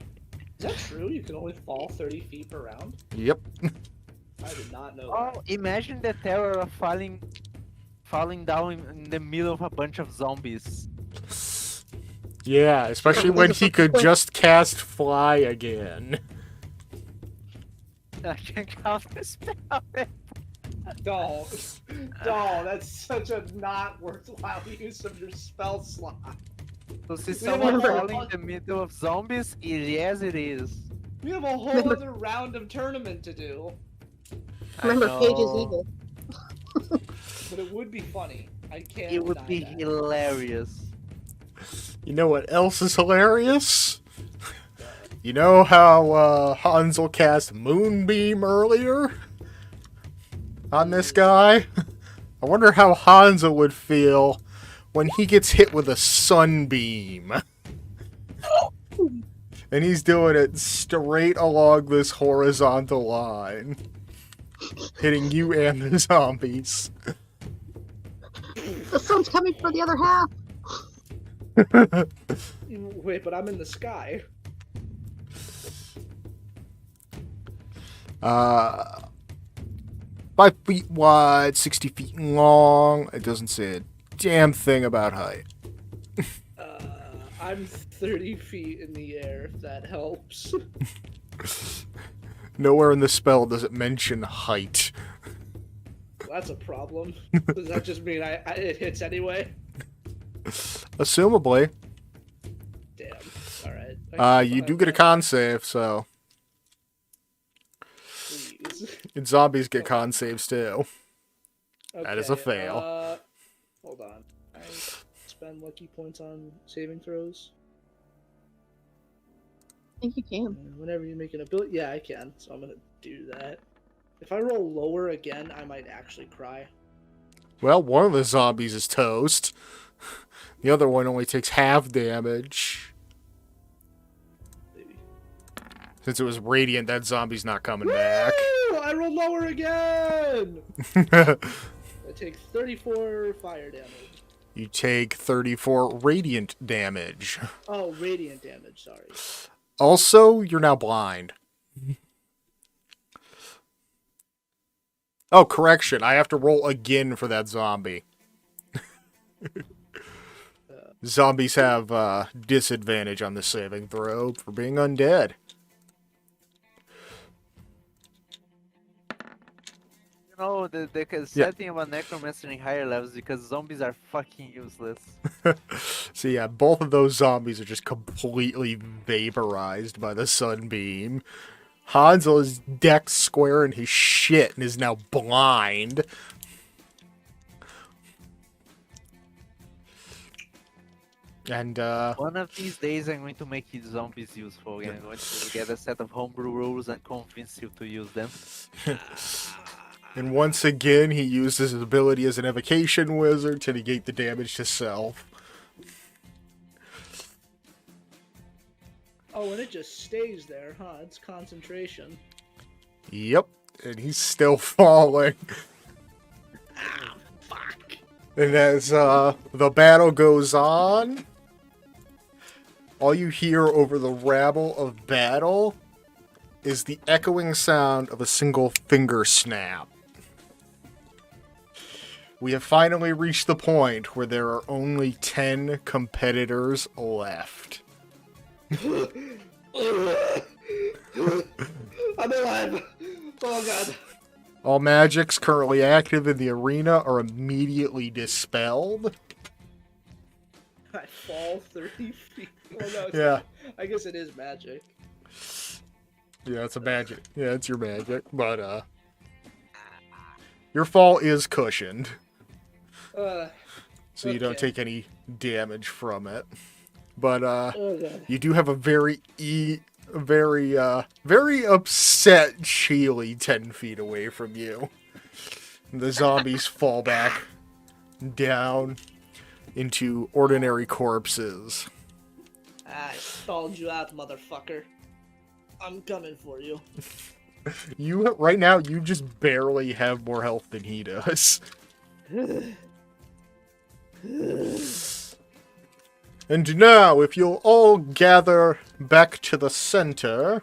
Is that true? You can only fall 30 feet per round? Yep. I did not know Oh, imagine the terror of falling down in the middle of a bunch of zombies. Yeah, especially when he could just cast fly again. I can count the spell. that. Don't. Don't. That's such a not worthwhile use of your spell slot. So see We have someone a whole falling in the middle of zombies? Yes, it is. We have a whole other round of tournament to do. Remember, I Paige is know. evil. But it would be funny. I can't It would deny be that. hilarious. You know what else is hilarious? You know how Hansel cast Moonbeam earlier on this guy? I wonder how Hansel would feel when he gets hit with a sunbeam. And he's doing it straight along this horizontal line. Hitting you and the zombies. The sun's coming for the other half. Wait, but I'm in the sky. 5 feet wide, 60 feet long. It doesn't say a damn thing about height. I'm 30 feet in the air, if that helps. Nowhere in the spell does it mention height. That's a problem. Does that just mean it hits anyway? Assumably. Damn. Alright. You do get a con save, so. Please. And zombies get con saves too. That is a Okay, fail. Hold on. I spend lucky points on saving throws. I think you can. Whenever you make an ability, yeah, I can. So I'm gonna do that. If I roll lower again, I might actually cry. Well, one of the zombies is toast. The other one only takes half damage. Maybe. Since it was radiant, that zombie's not coming back. Woo! I rolled lower again. I take 34 fire damage. You take 34 radiant damage. Oh, radiant damage. Sorry. Also, you're now blind. Oh, correction. I have to roll again for that zombie. Zombies have disadvantage on the saving throw for being undead. You know, the Yeah. setting of a necromancer in higher levels because zombies are fucking useless. So yeah, both of those zombies are just completely vaporized by the sunbeam. Hansel is decked square in his shit and is now blind. And One of these days I'm going to make his zombies useful again. I'm going to get a set of homebrew rules and convince you to use them. and once again he uses his ability as an evocation wizard to negate the damage to self. Oh, and it just stays there, huh? It's concentration. Yep, and he's still falling. Ah, fuck. And as the battle goes on, all you hear over the rabble of battle is the echoing sound of a single finger snap. We have finally reached the point where there are only 10 competitors left. I'm alive! Oh god. All magics currently active in the arena are immediately dispelled. I fall 30 feet. Oh no, Yeah. I guess it is magic. Yeah, it's a magic. Yeah, it's your magic. But, your fall is cushioned. So you don't Okay. take any damage from it. But, Okay. you do have a very upset Cheely 10 feet away from you. The zombies fall back down into ordinary corpses. I stalled you out, motherfucker. I'm coming for you. Right now, you just barely have more health than he does. And now, if you'll all gather back to the center,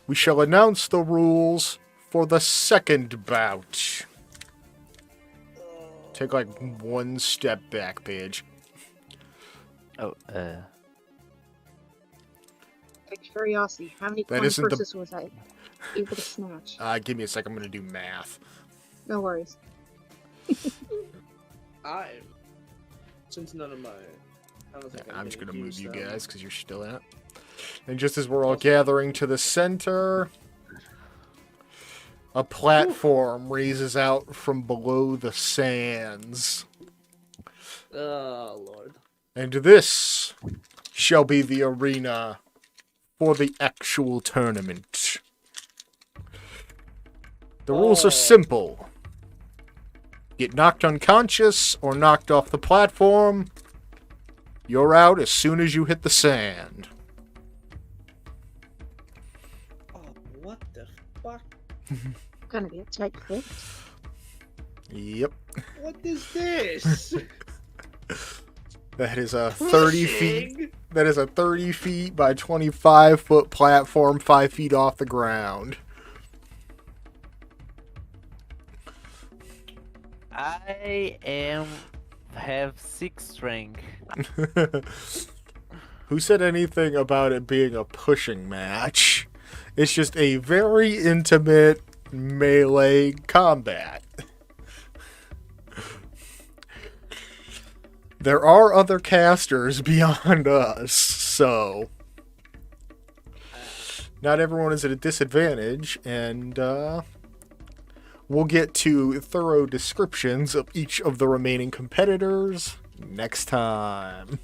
we shall announce the rules for the second bout. Take like one step back, Paige. Oh, Out of curiosity, how many That coin isn't the- purses was I able to snatch? Give me a second, I'm gonna do math. No worries. Since none of my... I don't think I'm just gonna move you them. guys because you're still out. And just as we're all gathering to the center, a platform raises out from below the sands. Oh, Lord. And this shall be the arena for the actual tournament. The rules are simple. Get knocked unconscious or knocked off the platform, you're out as soon as you hit the sand. Oh, what the fuck? Gonna be a tight fit. Yep. What is this? That is a 30 feet. Pushing? That is a 30 feet by 25 foot platform 5 feet off the ground. have 6 strength. Who said anything about it being a pushing match? It's just a very intimate melee combat. There are other casters beyond us, so not everyone is at a disadvantage, and we'll get to thorough descriptions of each of the remaining competitors next time.